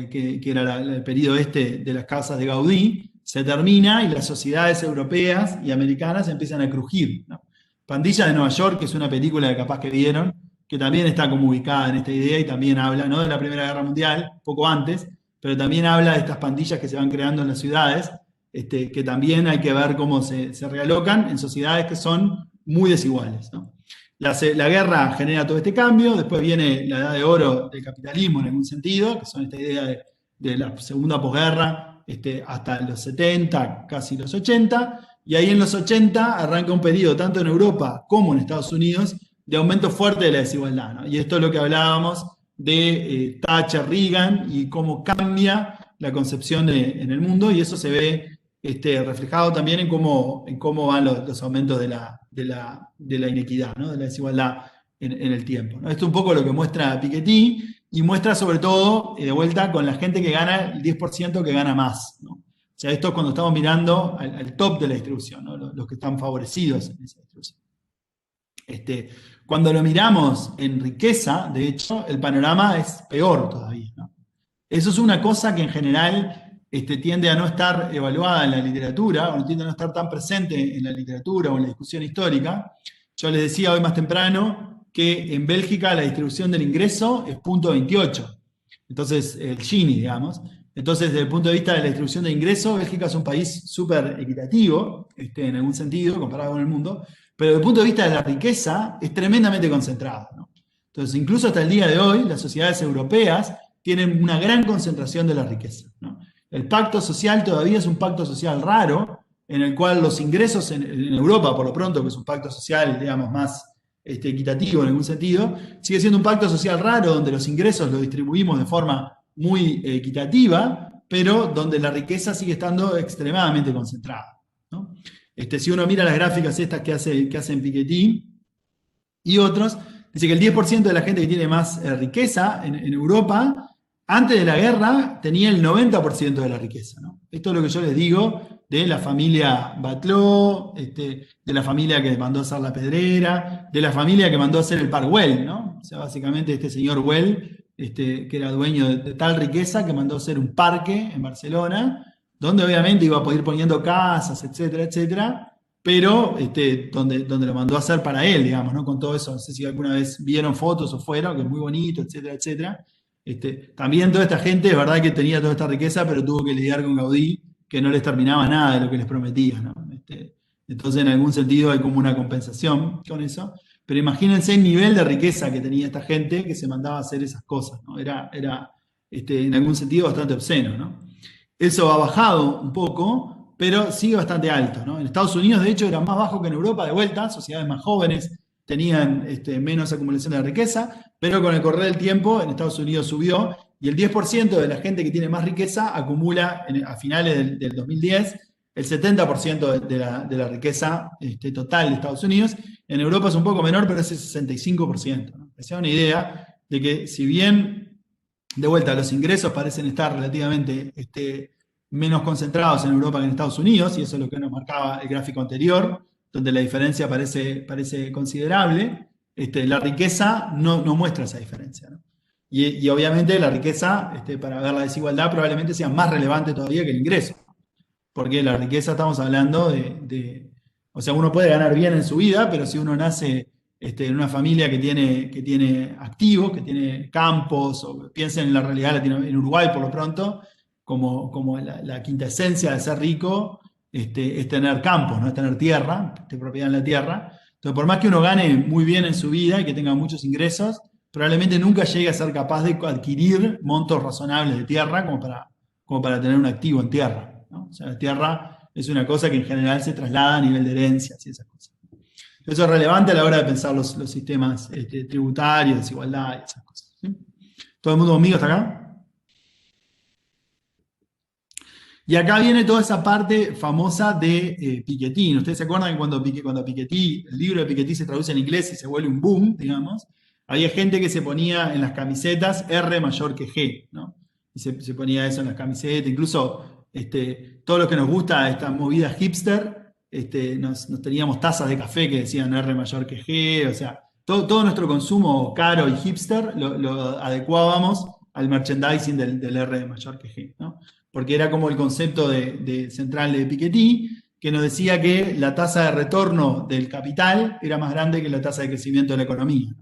que era el periodo de las casas de Gaudí, se termina y las sociedades europeas y americanas empiezan a crujir, ¿no? Pandilla de Nueva York, que es una película que capaz que vieron, que también está como ubicada en esta idea y también habla, no de la Primera Guerra Mundial, poco antes, pero también habla de estas pandillas que se van creando en las ciudades, que también hay que ver cómo se realocan en sociedades que son muy desiguales, ¿no? La guerra genera todo este cambio, después viene la edad de oro del capitalismo en algún sentido, que son esta idea de la segunda posguerra hasta los 70, casi los 80, y ahí en los 80 arranca un periodo, tanto en Europa como en Estados Unidos, de aumento fuerte de la desigualdad, ¿no? Y esto es lo que hablábamos de Thatcher, Reagan, y cómo cambia la concepción en el mundo, y eso se ve reflejado también en cómo van los aumentos de la inequidad, ¿no? De la desigualdad en el tiempo, ¿no? Esto es un poco lo que muestra Piketty, y muestra sobre todo, de vuelta, con la gente que gana el 10% que gana más, ¿no? O sea, esto es cuando estamos mirando al top de la distribución, ¿no? Los que están favorecidos en esa distribución. Cuando lo miramos en riqueza, de hecho, el panorama es peor todavía, ¿no? Eso es una cosa que en general tiende a no estar evaluada en la literatura, o tiende a no estar tan presente en la literatura o en la discusión histórica. Yo les decía hoy más temprano que en Bélgica la distribución del ingreso es 0,28. Entonces, el Gini, digamos. Entonces, desde el punto de vista de la distribución de ingreso, Bélgica es un país súper equitativo, en algún sentido, comparado con el mundo, pero desde el punto de vista de la riqueza, es tremendamente concentrada, ¿no? Entonces, incluso hasta el día de hoy, las sociedades europeas tienen una gran concentración de la riqueza, ¿no? El pacto social todavía es un pacto social raro, en el cual los ingresos en Europa, por lo pronto, que es un pacto social, digamos, más equitativo en algún sentido, sigue siendo un pacto social raro, donde los ingresos los distribuimos de forma muy equitativa, pero donde la riqueza sigue estando extremadamente concentrada, ¿no? Si uno mira las gráficas estas que hacen Piketty y otros, dice que el 10% de la gente que tiene más riqueza en Europa, antes de la guerra, tenía el 90% de la riqueza, ¿no? Esto es lo que yo les digo de la familia Batló, de la familia que mandó a hacer la Pedrera, de la familia que mandó a hacer el Parc Güell, ¿no? O sea, básicamente este señor Güell, que era dueño de tal riqueza que mandó a hacer un parque en Barcelona, donde obviamente iba a poder ir poniendo casas, etcétera, etcétera, pero donde lo mandó a hacer para él, digamos, ¿no? Con todo eso, no sé si alguna vez vieron fotos o fueron, que es muy bonito, etcétera, etcétera. También toda esta gente, es verdad que tenía toda esta riqueza, pero tuvo que lidiar con Gaudí, que no les terminaba nada de lo que les prometía, ¿no? Entonces, en algún sentido, hay como una compensación con eso. Pero imagínense el nivel de riqueza que tenía esta gente que se mandaba a hacer esas cosas, ¿no? Era en algún sentido bastante obsceno, ¿no? Eso ha bajado un poco, pero sigue bastante alto, ¿no? En Estados Unidos, de hecho, era más bajo que en Europa, de vuelta, sociedades más jóvenes tenían menos acumulación de riqueza, pero con el correr del tiempo en Estados Unidos subió, y el 10% de la gente que tiene más riqueza acumula a finales del 2010 el 70% de la riqueza total de Estados Unidos. En Europa es un poco menor, pero es el 65%, ¿no? Se da una idea de que si bien, de vuelta, los ingresos parecen estar relativamente menos concentrados en Europa que en Estados Unidos, y eso es lo que nos marcaba el gráfico anterior, donde la diferencia parece considerable, la riqueza no muestra esa diferencia, ¿no? Y obviamente la riqueza, para ver la desigualdad, probablemente sea más relevante todavía que el ingreso. porque la riqueza estamos hablando o sea, uno puede ganar bien en su vida, pero si uno nace en una familia que tiene activos, que tiene campos, o piensen en la realidad en Uruguay por lo pronto, como la quinta esencia de ser rico es tener campos, ¿no? Es tener tierra, propiedad en la tierra. Entonces, por más que uno gane muy bien en su vida y que tenga muchos ingresos, probablemente nunca llegue a ser capaz de adquirir montos razonables de tierra como para tener un activo en tierra, ¿no? O sea, la tierra es una cosa que en general se traslada a nivel de herencias y esas cosas. Eso es relevante a la hora de pensar los sistemas tributarios, desigualdad y esas cosas, ¿sí? ¿Todo el mundo conmigo hasta acá? Y acá viene toda esa parte famosa de Piketty. ¿Ustedes se acuerdan que cuando Piketty, el libro de Piketty se traduce en inglés y se vuelve un boom, digamos? Había gente que se ponía en las camisetas R mayor que G, ¿no? Y se ponía eso en las camisetas. Incluso todos los que nos gusta esta movida hipster, nos teníamos tazas de café que decían R mayor que G. O sea, todo nuestro consumo caro y hipster lo adecuábamos al merchandising del R mayor que G, ¿no? Porque era como el concepto central de Piketty, que nos decía que la tasa de retorno del capital era más grande que la tasa de crecimiento de la economía.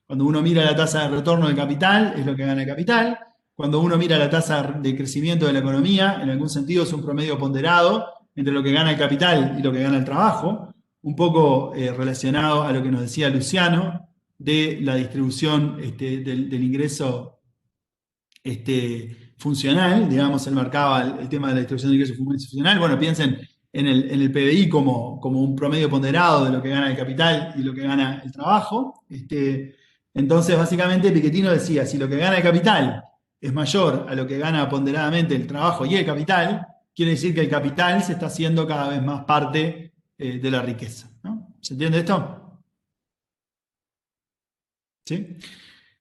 Cuando uno mira la tasa de retorno del capital, es lo que gana el capital. Cuando uno mira la tasa de crecimiento de la economía, en algún sentido es un promedio ponderado entre lo que gana el capital y lo que gana el trabajo, un poco relacionado a lo que nos decía Luciano de la distribución del ingreso funcional, digamos, él marcaba el tema de la distribución de ingresos funcional. Bueno, piensen en el PBI como un promedio ponderado de lo que gana el capital y lo que gana el trabajo. Entonces, básicamente, Piketty nos decía, si lo que gana el capital es mayor a lo que gana ponderadamente el trabajo y el capital, quiere decir que el capital se está haciendo cada vez más parte de la riqueza, ¿no? ¿Se entiende esto? ¿Sí?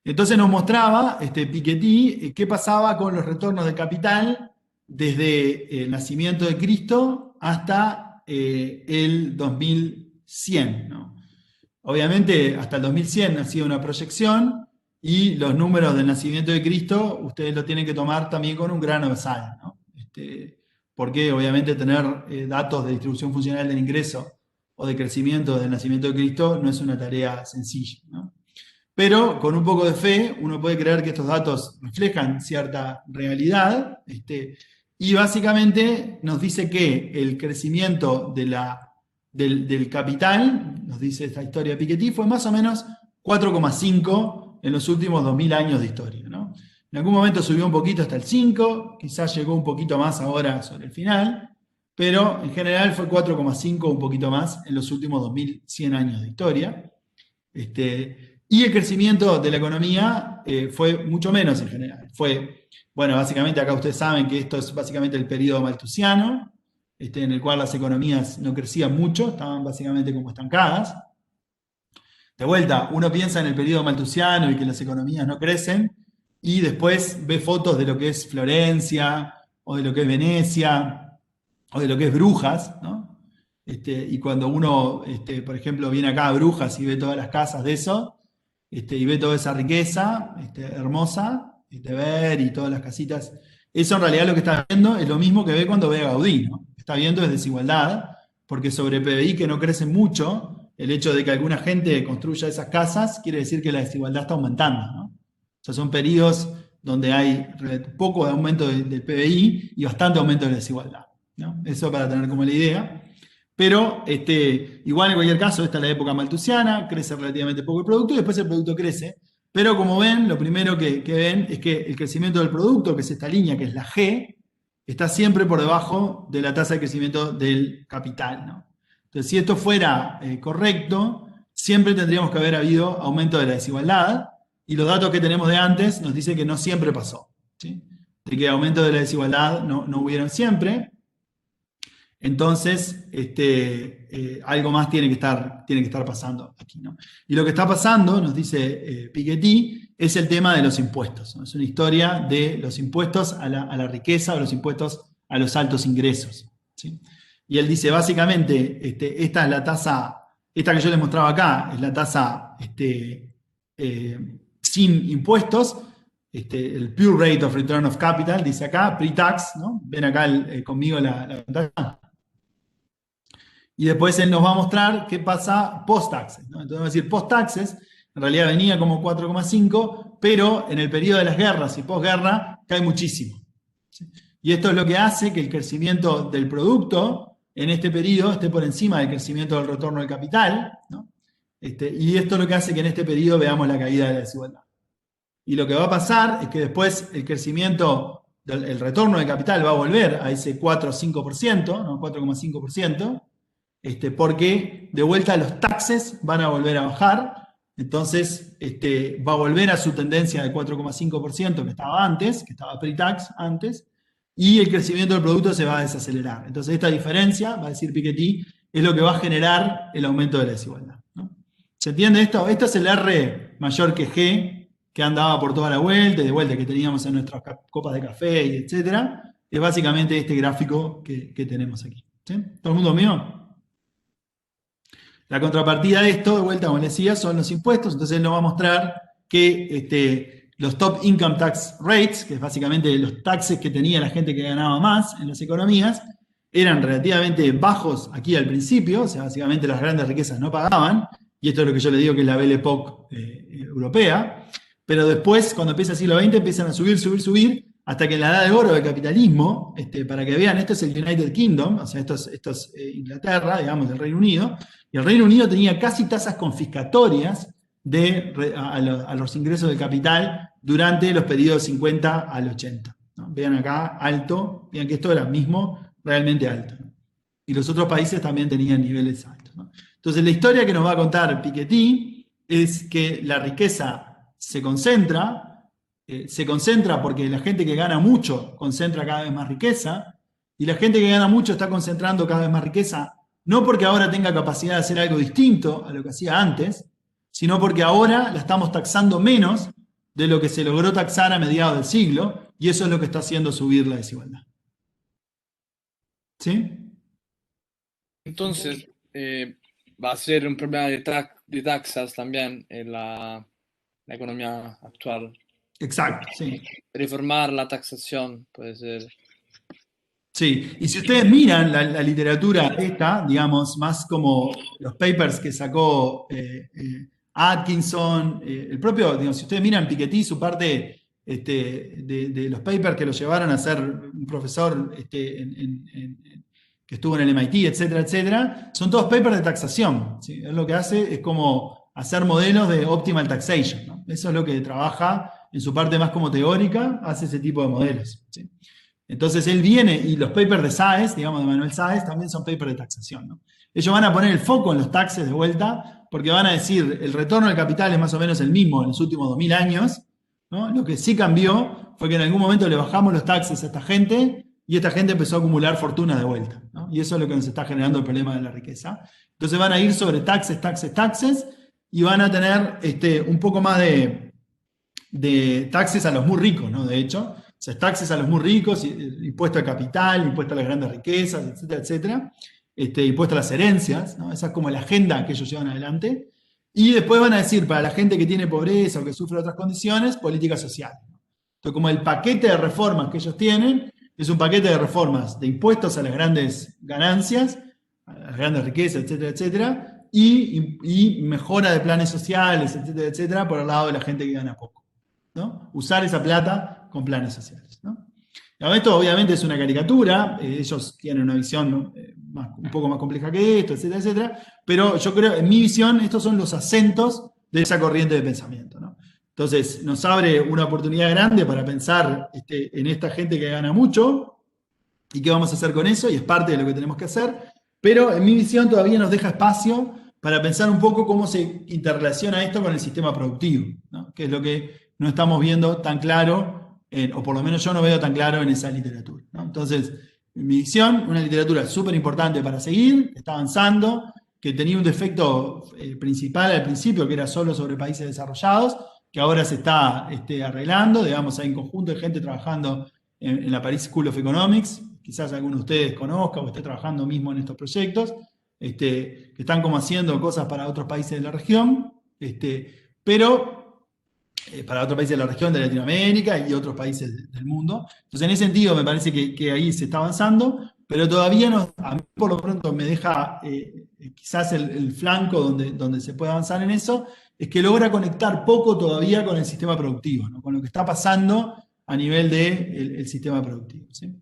Entonces nos mostraba Piketty qué pasaba con los retornos de capital desde el nacimiento de Cristo hasta el 2100, ¿no? Obviamente hasta el 2100 ha sido una proyección y los números del nacimiento de Cristo ustedes lo tienen que tomar también con un grano de sal, ¿no? Porque obviamente tener datos de distribución funcional del ingreso o de crecimiento del nacimiento de Cristo no es una tarea sencilla, ¿no? Pero con un poco de fe uno puede creer que estos datos reflejan cierta realidad, y básicamente nos dice que el crecimiento del capital, nos dice esta historia de Piketty, fue más o menos 4,5 en los últimos 2000 años de historia, ¿no? En algún momento subió un poquito hasta el 5, quizás llegó un poquito más ahora sobre el final, pero en general fue 4,5, un poquito más en los últimos 2100 años de historia. Y el crecimiento de la economía fue mucho menos en general. Bueno, básicamente acá ustedes saben que esto es básicamente el periodo malthusiano, en el cual las economías no crecían mucho, estaban básicamente como estancadas. De vuelta, uno piensa en el periodo malthusiano y que las economías no crecen, y después ve fotos de lo que es Florencia, o de lo que es Venecia, o de lo que es Brujas, ¿no? Y cuando uno, por ejemplo, viene acá a Brujas y ve todas las casas de eso, y ve toda esa riqueza hermosa, ver y todas las casitas, eso en realidad lo que está viendo es lo mismo que ve cuando ve a Gaudí, ¿no? Está viendo es desigualdad, porque sobre PBI que no crece mucho, el hecho de que alguna gente construya esas casas quiere decir que la desigualdad está aumentando, ¿no? O sea, son periodos donde hay poco de aumento del PBI y bastante aumento de la desigualdad, ¿no? Eso para tener como la idea. Pero igual en cualquier caso, esta es la época malthusiana, crece relativamente poco el producto y después el producto crece. Pero como ven, lo primero que ven es que el crecimiento del producto, que es esta línea, que es la G, está siempre por debajo de la tasa de crecimiento del capital, ¿no? Entonces, si esto fuera correcto, siempre tendríamos que haber habido aumento de la desigualdad, y los datos que tenemos de antes nos dicen que no siempre pasó, ¿sí? De que aumento de la desigualdad no hubieron siempre. Entonces, algo más tiene que estar pasando aquí, ¿no? Y lo que está pasando, nos dice Piketty, es el tema de los impuestos, ¿no? Es una historia de los impuestos a la riqueza, o los impuestos a los altos ingresos, ¿sí? Y él dice, básicamente, esta es la tasa, esta que yo les mostraba acá, es la tasa sin impuestos. el Pure Rate of Return of Capital, dice acá, pre-tax, ¿no? Ven acá conmigo la pantalla. Y después él nos va a mostrar qué pasa post-taxes, ¿no? Entonces va a decir, post-taxes, en realidad venía como 4,5, pero en el periodo de las guerras y posguerra cae muchísimo. ¿Sí? Y esto es lo que hace que el crecimiento del producto en este periodo esté por encima del crecimiento del retorno del capital, ¿no? Y esto es lo que hace que en este periodo veamos la caída de la desigualdad. Y lo que va a pasar es que después el crecimiento, el retorno del capital va a volver a ese 4 o 5%, ¿no? 4,5%, porque de vuelta los taxes van a volver a bajar, entonces va a volver a su tendencia de 4,5% que estaba antes, que estaba pre-tax antes, y el crecimiento del producto se va a desacelerar. Entonces esta diferencia, va a decir Piketty, es lo que va a generar el aumento de la desigualdad, ¿no? ¿Se entiende esto? Esto es el R mayor que G, que andaba por toda la vuelta, y de vuelta que teníamos en nuestras copas de café, y etcétera. Es básicamente este gráfico que tenemos aquí. ¿Sí? ¿Todo el mundo mío? La contrapartida de esto, de vuelta, como les decía, son los impuestos. Entonces él nos va a mostrar que los top income tax rates, que es básicamente los taxes que tenía la gente que ganaba más en las economías, eran relativamente bajos aquí al principio, o sea, básicamente las grandes riquezas no pagaban, y esto es lo que yo le digo que es la Belle Époque europea, pero después, cuando empieza el siglo XX, empiezan a subir, hasta que en la edad de oro del capitalismo, para que vean, esto es el United Kingdom, o sea, esto es Inglaterra, digamos, el Reino Unido, y el Reino Unido tenía casi tasas confiscatorias a los ingresos del capital durante los periodos 50 al 80. ¿No? Vean acá, alto, vean que esto era mismo realmente alto, ¿no? Y los otros países también tenían niveles altos, ¿no? Entonces la historia que nos va a contar Piketty es que la riqueza se concentra porque la gente que gana mucho concentra cada vez más riqueza, y la gente que gana mucho está concentrando cada vez más riqueza, no porque ahora tenga capacidad de hacer algo distinto a lo que hacía antes, sino porque ahora la estamos taxando menos de lo que se logró taxar a mediados del siglo, y eso es lo que está haciendo subir la desigualdad. ¿Sí? Entonces, va a ser un problema de taxas también en la economía actual. Exacto, sí. Reformar la taxación puede ser. Sí, y si ustedes miran la literatura esta, digamos, más como los papers que sacó Atkinson, el propio, digamos, si ustedes miran Piketty, su parte de los papers que lo llevaron a ser un profesor que estuvo en el MIT, etcétera, etcétera, son todos papers de taxación, ¿sí? Él lo que hace es como hacer modelos de optimal taxation, ¿no? Eso es lo que trabaja en su parte más como teórica, hace ese tipo de modelos, ¿sí? Entonces él viene, y los papers de Sáez, digamos de Manuel Sáez, también son papers de taxación, ¿no? Ellos van a poner el foco en los taxes de vuelta, porque van a decir, el retorno del capital es más o menos el mismo en los últimos 2000 años, ¿no? Lo que sí cambió fue que en algún momento le bajamos los taxes a esta gente, y esta gente empezó a acumular fortuna de vuelta, ¿no? Y eso es lo que nos está generando el problema de la riqueza. Entonces van a ir sobre taxes, y van a tener un poco más de taxes a los muy ricos, ¿no? De hecho, o sea, taxes a los muy ricos, impuesto al capital, impuesto a las grandes riquezas, etcétera, etcétera, impuesto a las herencias, ¿no? Esa es como la agenda que ellos llevan adelante. Y después van a decir, para la gente que tiene pobreza o que sufre otras condiciones, política social, ¿no? Entonces, como el paquete de reformas que ellos tienen es un paquete de reformas de impuestos a las grandes ganancias, a las grandes riquezas, etcétera, etcétera, y mejora de planes sociales, etcétera, etcétera, por el lado de la gente que gana poco, ¿no? Usar esa plata con planes sociales, ¿no? Esto obviamente es una caricatura, ellos tienen una visión un poco más compleja que esto, etcétera, etcétera, pero yo creo, en mi visión, estos son los acentos de esa corriente de pensamiento, ¿no? Entonces, nos abre una oportunidad grande para pensar en esta gente que gana mucho y qué vamos a hacer con eso, y es parte de lo que tenemos que hacer, pero en mi visión todavía nos deja espacio para pensar un poco cómo se interrelaciona esto con el sistema productivo, ¿no? Que es lo que no estamos viendo tan claro, o por lo menos yo no veo tan claro en esa literatura, ¿no? Entonces, en mi visión, una literatura súper importante para seguir, que está avanzando, que tenía un defecto principal al principio, que era solo sobre países desarrollados, que ahora se está arreglando, digamos, hay un conjunto de gente trabajando en la Paris School of Economics, quizás alguno de ustedes conozca o esté trabajando mismo en estos proyectos, que están como haciendo cosas para otros países de la región, pero para otros países de la región, de Latinoamérica y otros países del mundo. Entonces, en ese sentido, me parece que ahí se está avanzando, pero todavía no, a mí por lo pronto me deja quizás el flanco donde se puede avanzar en eso, es que logra conectar poco todavía con el sistema productivo, ¿no? Con lo que está pasando a nivel del el sistema productivo. ¿Sí?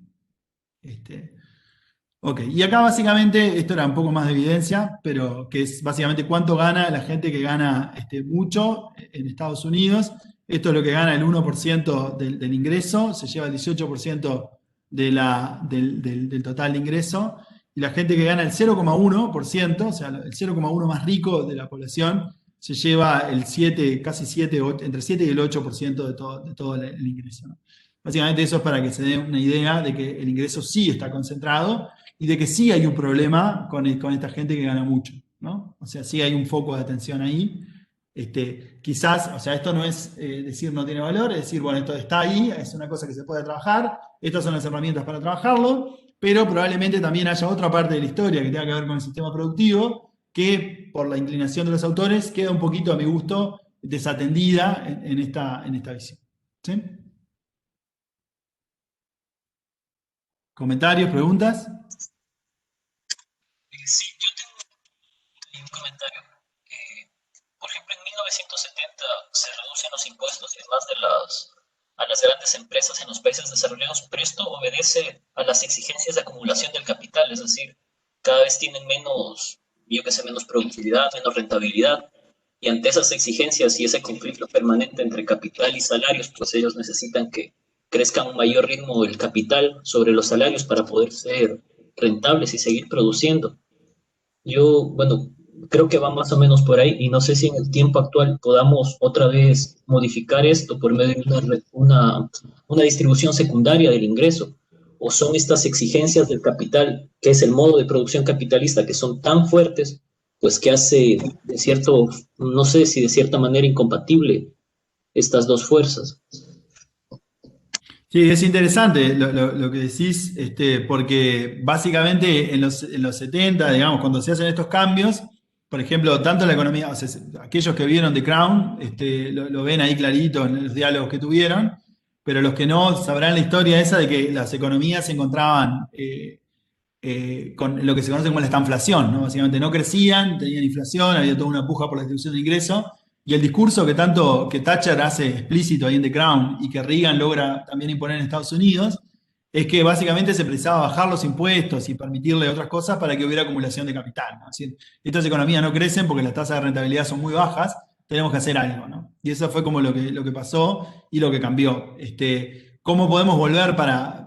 Ok, y acá básicamente, esto era un poco más de evidencia, pero que es básicamente cuánto gana la gente que gana mucho en Estados Unidos. Esto es lo que gana el 1% del ingreso, se lleva el 18% del total de ingreso, y la gente que gana el 0,1%, o sea, el 0,1 más rico de la población, se lleva el 7, casi 7, entre 7 y el 8% de todo el ingreso, ¿no? Básicamente eso es para que se dé una idea de que el ingreso sí está concentrado y de que sí hay un problema con esta gente que gana mucho, ¿no? O sea, sí hay un foco de atención ahí. Quizás, o sea, esto no es decir no tiene valor, es decir, bueno, esto está ahí, es una cosa que se puede trabajar, estas son las herramientas para trabajarlo, pero probablemente también haya otra parte de la historia que tenga que ver con el sistema productivo, que por la inclinación de los autores queda un poquito, a mi gusto, desatendida en esta visión. ¿Sí? ¿Comentarios, preguntas? Sí, yo tengo un comentario. Por ejemplo, en 1970 se reducen los impuestos y más a las grandes empresas en los países desarrollados, pero esto obedece a las exigencias de acumulación del capital, es decir, cada vez tienen menos productividad, menos rentabilidad, y ante esas exigencias y ese conflicto permanente entre capital y salarios, pues ellos necesitan que crezca a un mayor ritmo el capital sobre los salarios para poder ser rentables y seguir produciendo. Yo, bueno, creo que va más o menos por ahí y no sé si en el tiempo actual podamos otra vez modificar esto por medio de una distribución secundaria del ingreso, o son estas exigencias del capital, que es el modo de producción capitalista, que son tan fuertes, pues que hace de cierto, no sé si de cierta manera incompatible estas dos fuerzas. Sí, es interesante lo que decís, porque básicamente en los 70, digamos, cuando se hacen estos cambios, por ejemplo, tanto la economía, o sea, aquellos que vieron The Crown, lo ven ahí clarito en los diálogos que tuvieron, pero los que no sabrán la historia esa de que las economías se encontraban con lo que se conoce como la estanflación, ¿no? Básicamente no crecían, tenían inflación, había toda una puja por la distribución de ingresos. Y el discurso que Thatcher hace explícito ahí en The Crown y que Reagan logra también imponer en Estados Unidos, es que básicamente se precisaba bajar los impuestos y permitirle otras cosas para que hubiera acumulación de capital, ¿no? Es decir, estas economías no crecen porque las tasas de rentabilidad son muy bajas, tenemos que hacer algo, ¿no? Y eso fue como lo que pasó y lo que cambió. ¿Cómo podemos volver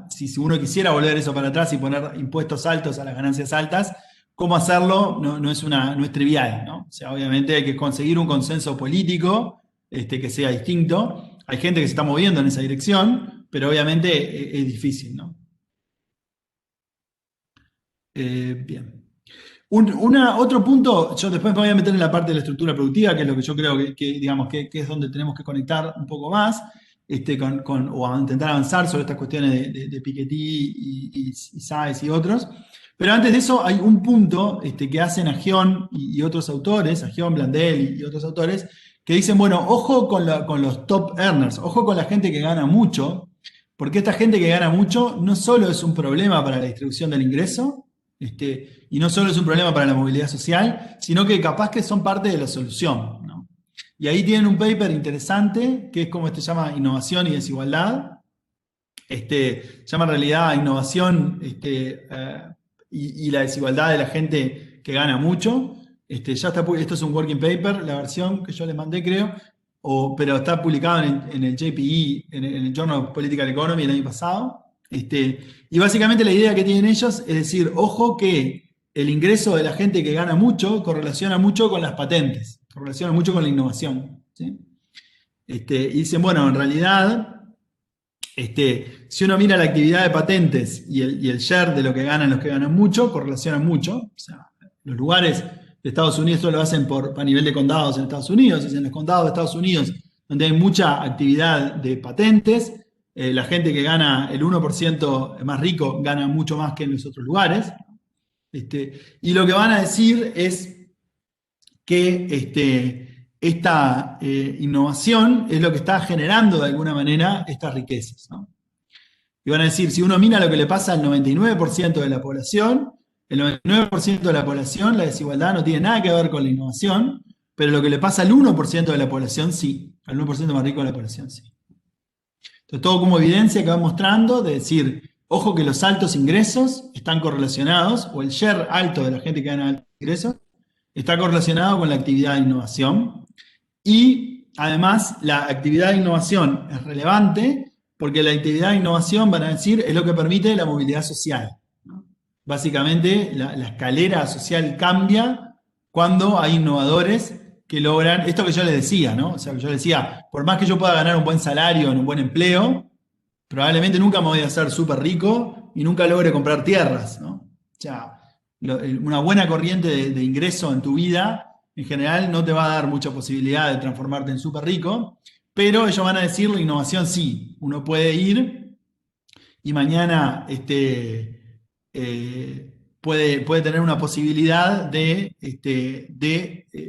si uno quisiera volver eso para atrás y poner impuestos altos a las ganancias altas? ¿Cómo hacerlo? No es trivial, ¿no? O sea, obviamente hay que conseguir un consenso político que sea distinto. Hay gente que se está moviendo en esa dirección, pero obviamente es difícil, ¿no? Bien. Otro punto, yo después me voy a meter en la parte de la estructura productiva, que es lo que yo creo digamos, que es donde tenemos que conectar un poco más, o a intentar avanzar sobre estas cuestiones de Piketty y Sáez y otros. Pero antes de eso hay un punto que hacen Aghion y otros autores, Aghion, Blandel y otros autores, que dicen, bueno, ojo con los top earners, ojo con la gente que gana mucho, porque esta gente que gana mucho no solo es un problema para la distribución del ingreso, y no solo es un problema para la movilidad social, sino que capaz que son parte de la solución, ¿no? Y ahí tienen un paper interesante, que es como se llama Innovación y Desigualdad. Se llama en realidad Innovación y la desigualdad de la gente que gana mucho. Ya está, esto es un working paper, la versión que yo les mandé, creo, pero está publicado en el JPE, en el Journal of Political Economy el año pasado. Y básicamente la idea que tienen ellos es decir, ojo que el ingreso de la gente que gana mucho correlaciona mucho con las patentes, correlaciona mucho con la innovación, ¿sí? Y dicen, bueno, en realidad, si uno mira la actividad de patentes y el share de lo que ganan los que ganan mucho, correlacionan mucho. O sea, los lugares de Estados Unidos solo lo hacen a nivel de condados en Estados Unidos, y en los condados de Estados Unidos, donde hay mucha actividad de patentes, la gente que gana el 1% más rico gana mucho más que en los otros lugares. Y lo que van a decir es que esta innovación es lo que está generando de alguna manera estas riquezas, ¿no? Y van a decir, si uno mira lo que le pasa al 99% de la población, el 99% de la población, la desigualdad no tiene nada que ver con la innovación, pero lo que le pasa al 1% de la población sí, al 1% más rico de la población sí. Entonces, todo como evidencia que va mostrando de decir, ojo que los altos ingresos están correlacionados, o el share alto de la gente que gana altos ingresos, está correlacionado con la actividad de innovación. Y además, la actividad de innovación es relevante porque la actividad de innovación, van a decir, es lo que permite la movilidad social, ¿no? Básicamente, la escalera social cambia cuando hay innovadores que logran, esto que yo les decía, ¿no? O sea, que yo les decía, por más que yo pueda ganar un buen salario en un buen empleo, probablemente nunca me voy a hacer súper rico y nunca logre comprar tierras, ¿no? O sea, una buena corriente de ingreso en tu vida, en general, no te va a dar mucha posibilidad de transformarte en súper rico, pero ellos van a decir, la innovación sí, uno puede ir y mañana puede tener una posibilidad de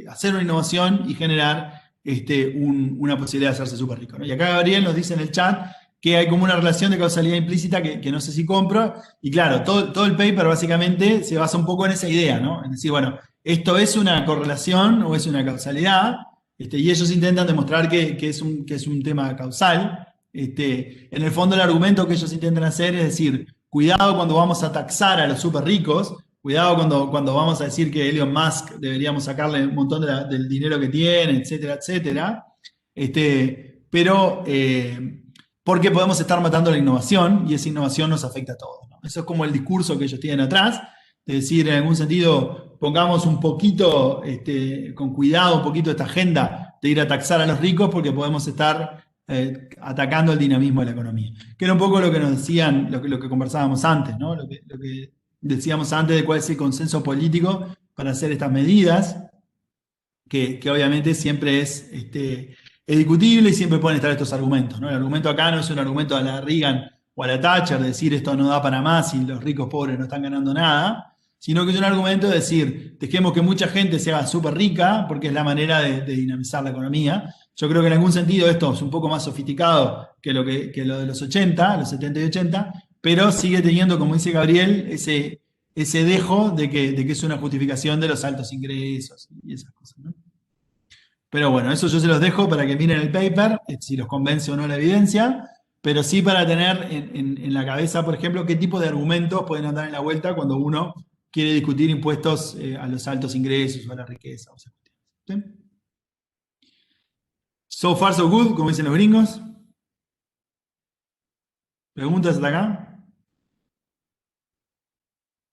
hacer una innovación y generar una posibilidad de hacerse súper rico, ¿no? Y acá Gabriel nos dice en el chat que hay como una relación de causalidad implícita que no sé si compro, y claro, todo el paper básicamente se basa un poco en esa idea, ¿no? Es decir, bueno, esto es una correlación o es una causalidad, y ellos intentan demostrar que es un tema causal. En el fondo el argumento que ellos intentan hacer es decir, cuidado cuando vamos a taxar a los súper ricos, cuidado cuando vamos a decir que Elon Musk deberíamos sacarle un montón del dinero que tiene, etcétera, etcétera, pero porque podemos estar matando la innovación y esa innovación nos afecta a todos, ¿no? Eso es como el discurso que ellos tienen atrás, de decir, en algún sentido, pongamos un poquito, con cuidado, un poquito esta agenda de ir a taxar a los ricos porque podemos estar atacando el dinamismo de la economía. Que era un poco lo que nos decían, lo que conversábamos antes, ¿no? Lo que decíamos antes de cuál es el consenso político para hacer estas medidas, que obviamente siempre es discutible y siempre pueden estar estos argumentos, ¿no? El argumento acá no es un argumento a la Reagan o a la Thatcher de decir esto no da para más y los ricos pobres no están ganando nada, sino que es un argumento de decir, dejemos que mucha gente se haga súper rica porque es la manera de dinamizar la economía. Yo creo que en algún sentido esto es un poco más sofisticado que lo de los 80, los 70 y 80, pero sigue teniendo, como dice Gabriel, ese dejo de que es una justificación de los altos ingresos y esas cosas, ¿no? Pero bueno, eso yo se los dejo para que miren el paper, si los convence o no la evidencia, pero sí para tener en la cabeza, por ejemplo, qué tipo de argumentos pueden andar en la vuelta cuando uno quiere discutir impuestos a los altos ingresos o a la riqueza. ¿Sí? So far so good, como dicen los gringos. ¿Preguntas hasta acá?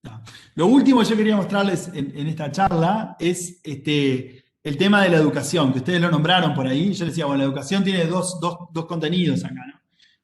No. Lo último que yo quería mostrarles en esta charla es el tema de la educación, que ustedes lo nombraron por ahí. Yo les decía, bueno, la educación tiene dos contenidos acá, ¿no?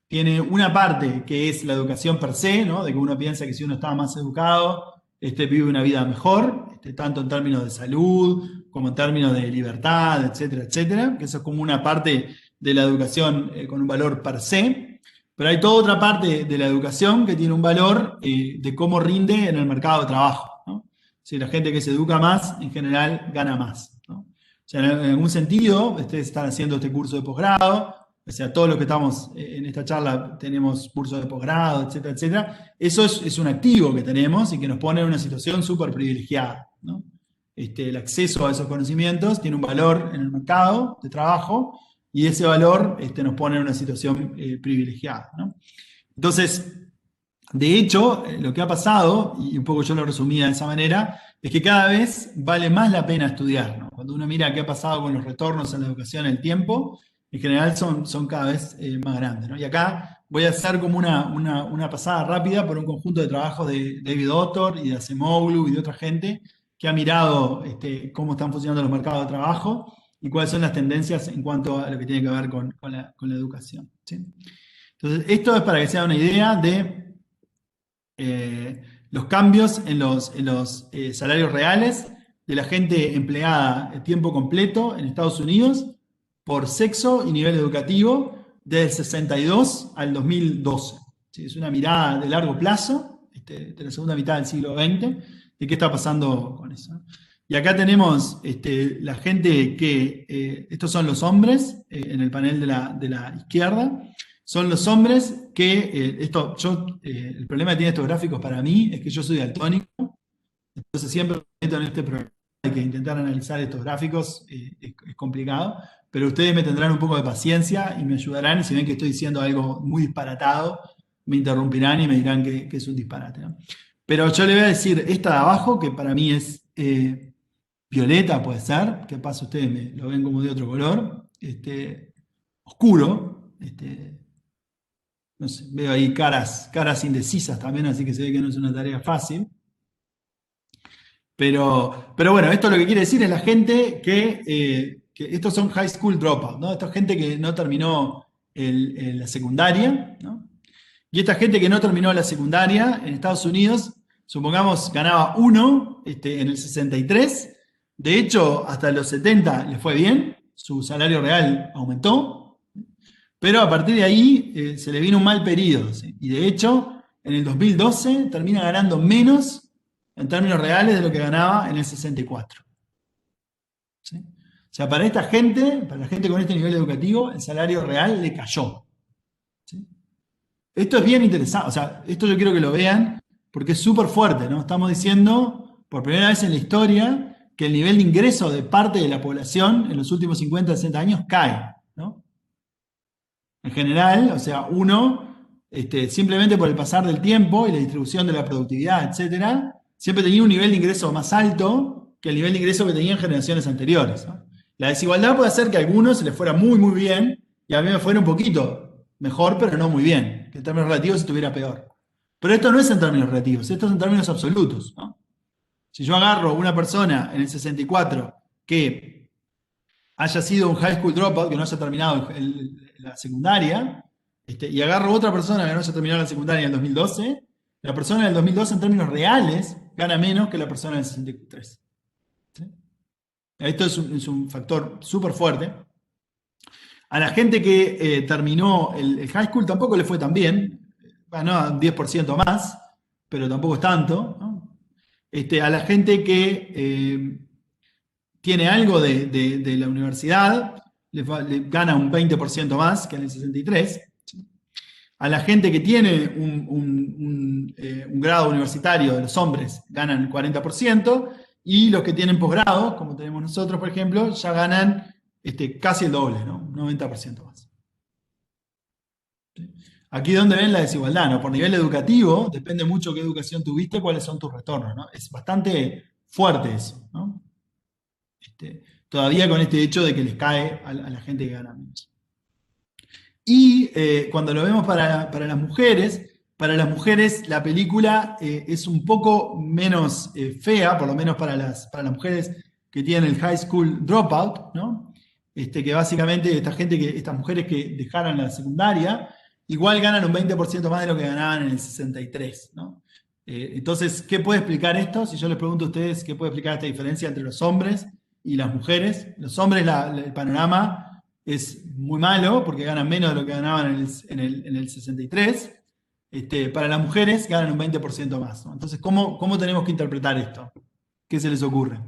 Tiene una parte que es la educación per se, ¿no? De que uno piensa que si uno está más educado, vive una vida mejor, tanto en términos de salud, como en términos de libertad, etcétera, etcétera, que eso es como una parte de la educación con un valor per se, pero hay toda otra parte de la educación que tiene un valor de cómo rinde en el mercado de trabajo, ¿no? Si la gente que se educa más, en general, gana más, ¿no? O sea, en algún sentido, ustedes están haciendo este curso de posgrado, o sea, todos los que estamos en esta charla tenemos cursos de posgrado, etcétera, etcétera. Eso es un activo que tenemos y que nos pone en una situación súper privilegiada, ¿no? El acceso a esos conocimientos tiene un valor en el mercado de trabajo y ese valor nos pone en una situación privilegiada, ¿no? Entonces, de hecho, lo que ha pasado, y un poco yo lo resumía de esa manera, es que cada vez vale más la pena estudiar, ¿no? Cuando uno mira qué ha pasado con los retornos en la educación en el tiempo, en general son cada vez más grandes, ¿no? Y acá voy a hacer como una pasada rápida por un conjunto de trabajos de David Autor y de Acemoglu y de otra gente que ha mirado cómo están funcionando los mercados de trabajo y cuáles son las tendencias en cuanto a lo que tiene que ver con la educación, ¿sí? Entonces, esto es para que se haga una idea de los cambios en los salarios reales de la gente empleada a tiempo completo en Estados Unidos por sexo y nivel educativo desde el 62 al 2012. ¿Sí? Es una mirada de largo plazo, de la segunda mitad del siglo XX, de qué está pasando con eso. Y acá tenemos la gente que, estos son los hombres, en el panel de la izquierda, son los hombres que, el problema que tienen estos gráficos para mí es que yo soy daltónico, entonces siempre me meto en este programa de que intentar analizar estos gráficos es complicado, pero ustedes me tendrán un poco de paciencia y me ayudarán, y si ven que estoy diciendo algo muy disparatado, me interrumpirán y me dirán que es un disparate, ¿no? Pero yo le voy a decir esta de abajo, que para mí es violeta, puede ser, que pasa ustedes lo ven como de otro color, oscuro, no sé, veo ahí caras indecisas también, así que se ve que no es una tarea fácil. Pero bueno, esto lo que quiere decir es la gente que estos son high school dropout, ¿no? Esta gente que no terminó la secundaria, ¿no? Y esta gente que no terminó la secundaria en Estados Unidos, supongamos, ganaba 1 en el 63. De hecho, hasta los 70 le fue bien, su salario real aumentó, pero a partir de ahí se le vino un mal periodo, ¿sí? Y de hecho, en el 2012 termina ganando menos en términos reales de lo que ganaba en el 64. ¿Sí? O sea, para esta gente, para la gente con este nivel educativo, el salario real le cayó. ¿Sí? Esto es bien interesante, o sea, esto yo quiero que lo vean porque es súper fuerte, ¿no? Estamos diciendo, por primera vez en la historia, que el nivel de ingreso de parte de la población en los últimos 50, 60 años cae, ¿no? En general, o sea, simplemente por el pasar del tiempo y la distribución de la productividad, etcétera, siempre tenía un nivel de ingreso más alto que el nivel de ingreso que tenía en generaciones anteriores, ¿no? La desigualdad puede hacer que a algunos se les fuera muy, muy bien y a mí me fuera un poquito mejor, pero no muy bien, que en términos relativos estuviera peor. Pero esto no es en términos relativos, esto es en términos absolutos, ¿no? Si yo agarro una persona en el 64 que haya sido un high school dropout, que no haya terminado la secundaria, y agarro otra persona que no haya terminado la secundaria en el 2012, la persona del 2012 en términos reales gana menos que la persona del 63. ¿Sí? Esto es un factor súper fuerte. A la gente que terminó el high school tampoco le fue tan bien, bueno, 10% más, pero tampoco es tanto, ¿no? A la gente que tiene algo de la universidad, le gana un 20% más que en el 63. ¿Sí? A la gente que tiene un grado universitario de los hombres ganan 40%, y los que tienen posgrado, como tenemos nosotros, por ejemplo, ya ganan casi el doble, ¿no? Un 90% más. ¿Sí? Aquí es donde ven la desigualdad, ¿no? Por nivel educativo, depende mucho qué educación tuviste, cuáles son tus retornos, ¿no? Es bastante fuerte eso, ¿no? Todavía con este hecho de que les cae a la gente que gana menos. Y cuando lo vemos para las mujeres la película es un poco menos fea, por lo menos para las mujeres que tienen el high school dropout, ¿no? Que básicamente estas mujeres que dejaron la secundaria, igual ganan un 20% más de lo que ganaban en el 63, ¿no? Entonces, ¿qué puede explicar esto? Si yo les pregunto a ustedes, ¿qué puede explicar esta diferencia entre los hombres y las mujeres? Los hombres, el panorama es muy malo porque ganan menos de lo que ganaban en el 63. Para las mujeres ganan un 20% más, ¿no? Entonces, ¿cómo tenemos que interpretar esto? ¿Qué se les ocurre?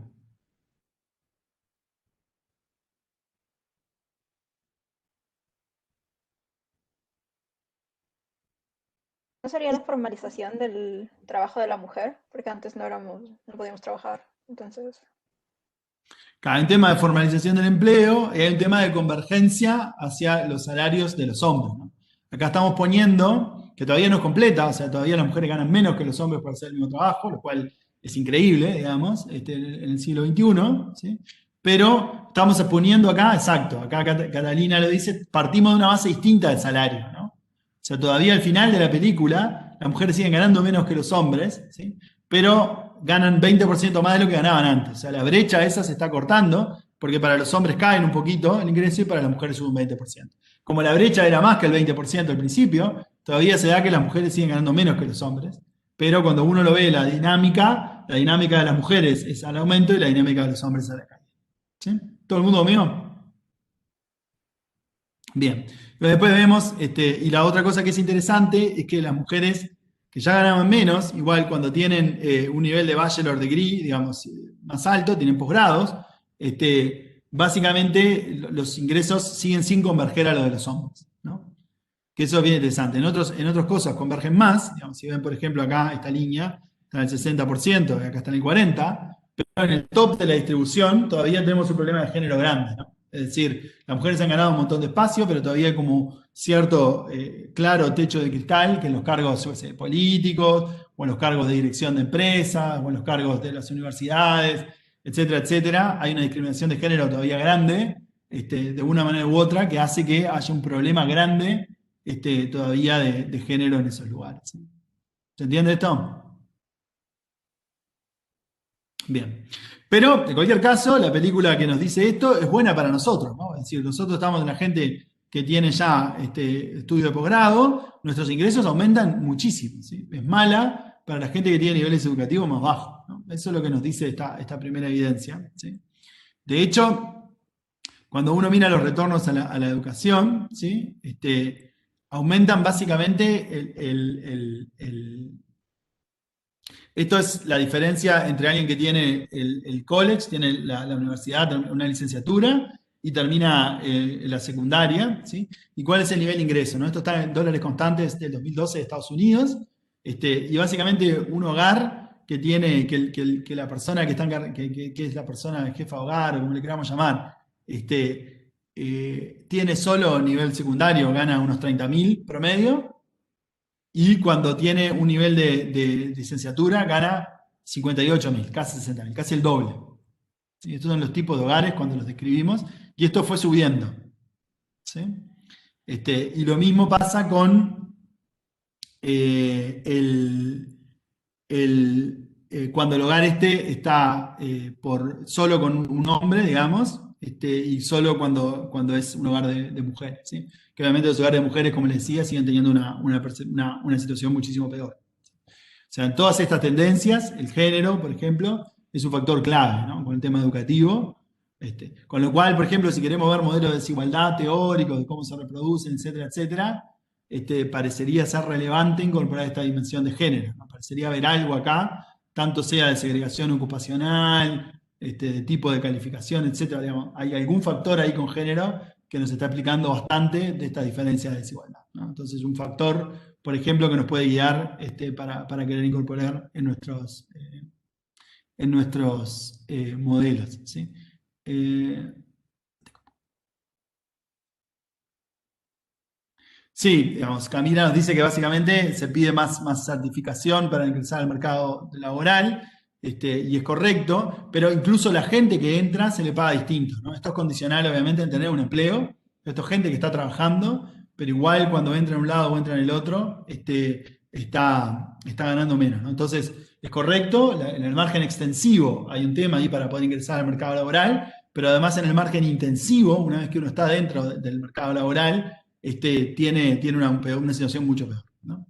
¿No sería la formalización del trabajo de la mujer? Porque antes no podíamos trabajar, entonces... Hay un tema de formalización del empleo y hay un tema de convergencia hacia los salarios de los hombres, ¿no? Acá estamos poniendo que todavía no es completa, o sea, todavía las mujeres ganan menos que los hombres por hacer el mismo trabajo, lo cual es increíble, digamos, en el siglo XXI, ¿sí? Pero estamos poniendo acá, exacto, acá Catalina lo dice, partimos de una base distinta del salario, ¿no? O sea, todavía al final de la película, las mujeres siguen ganando menos que los hombres, ¿sí? Pero ganan 20% más de lo que ganaban antes. O sea, la brecha esa se está cortando, porque para los hombres caen un poquito el ingreso y para las mujeres sube un 20%. Como la brecha era más que el 20% al principio, todavía se da que las mujeres siguen ganando menos que los hombres. Pero cuando uno lo ve, la dinámica de las mujeres es al aumento y la dinámica de los hombres a la caída. ¿Sí? ¿Todo el mundo mío? Bien. Pero después vemos, y la otra cosa que es interesante es que las mujeres que ya ganaban menos, igual cuando tienen un nivel de bachelor degree, digamos, más alto, tienen posgrados, básicamente los ingresos siguen sin converger a los de los hombres, ¿no? Que eso es bien interesante. En otras cosas convergen más, digamos, si ven por ejemplo acá esta línea, está en el 60%, acá está en el 40%, pero en el top de la distribución todavía tenemos un problema de género grande, ¿no? Es decir, las mujeres han ganado un montón de espacio, pero todavía hay como cierto claro techo de cristal que en los cargos políticos, o en los cargos de dirección de empresas, o en los cargos de las universidades, etcétera, etcétera, hay una discriminación de género todavía grande, de una manera u otra, que hace que haya un problema grande todavía de género en esos lugares. ¿Se entiende esto? Bien. Pero, en cualquier caso, la película que nos dice esto es buena para nosotros, ¿no? Es decir, nosotros estamos en la gente que tiene ya estudio de posgrado, nuestros ingresos aumentan muchísimo, ¿sí? Es mala para la gente que tiene niveles educativos más bajos, ¿no? Eso es lo que nos dice esta primera evidencia, ¿sí? De hecho, cuando uno mira los retornos a la educación, ¿sí? Aumentan básicamente esto es la diferencia entre alguien que tiene el college, tiene la universidad, una licenciatura, y termina la secundaria, ¿sí? ¿Y cuál es el nivel de ingreso, ¿no? Esto está en dólares constantes del 2012 de Estados Unidos, y básicamente un hogar que tiene, que la persona que es la persona jefa de hogar, o como le queramos llamar, tiene solo nivel secundario, gana unos 30.000 promedio, y cuando tiene un nivel de licenciatura gana 58.000, casi 60.000, casi el doble. ¿Sí? Estos son los tipos de hogares cuando los describimos, y esto fue subiendo. ¿Sí? Y lo mismo pasa con cuando el hogar está solo con un hombre, digamos, y solo cuando es un hogar de mujeres, ¿sí? Que obviamente los hogares de mujeres, como les decía, siguen teniendo una situación muchísimo peor. O sea, en todas estas tendencias, el género, por ejemplo, es un factor clave, ¿no? Con el tema educativo. Con lo cual, por ejemplo, si queremos ver modelos de desigualdad teóricos, de cómo se reproducen, etcétera, etcétera, parecería ser relevante incorporar esta dimensión de género, ¿no? Parecería haber algo acá, tanto sea de segregación ocupacional, de tipo de calificación, etcétera. Digamos, hay algún factor ahí con género que nos está explicando bastante de esta diferencia de desigualdad, ¿no? Entonces, un factor, por ejemplo, que nos puede guiar para querer incorporar en nuestros modelos, ¿sí? Sí, digamos, Camila nos dice que básicamente se pide más certificación para ingresar al mercado laboral, y es correcto, pero incluso la gente que entra se le paga distinto, ¿no? Esto es condicional, obviamente, en tener un empleo. Esto es gente que está trabajando, pero igual cuando entra en un lado o entra en el otro, está ganando menos, ¿no? Entonces, es correcto, en el margen extensivo hay un tema ahí para poder ingresar al mercado laboral, pero además en el margen intensivo, una vez que uno está dentro del mercado laboral, tiene una situación mucho peor, ¿no?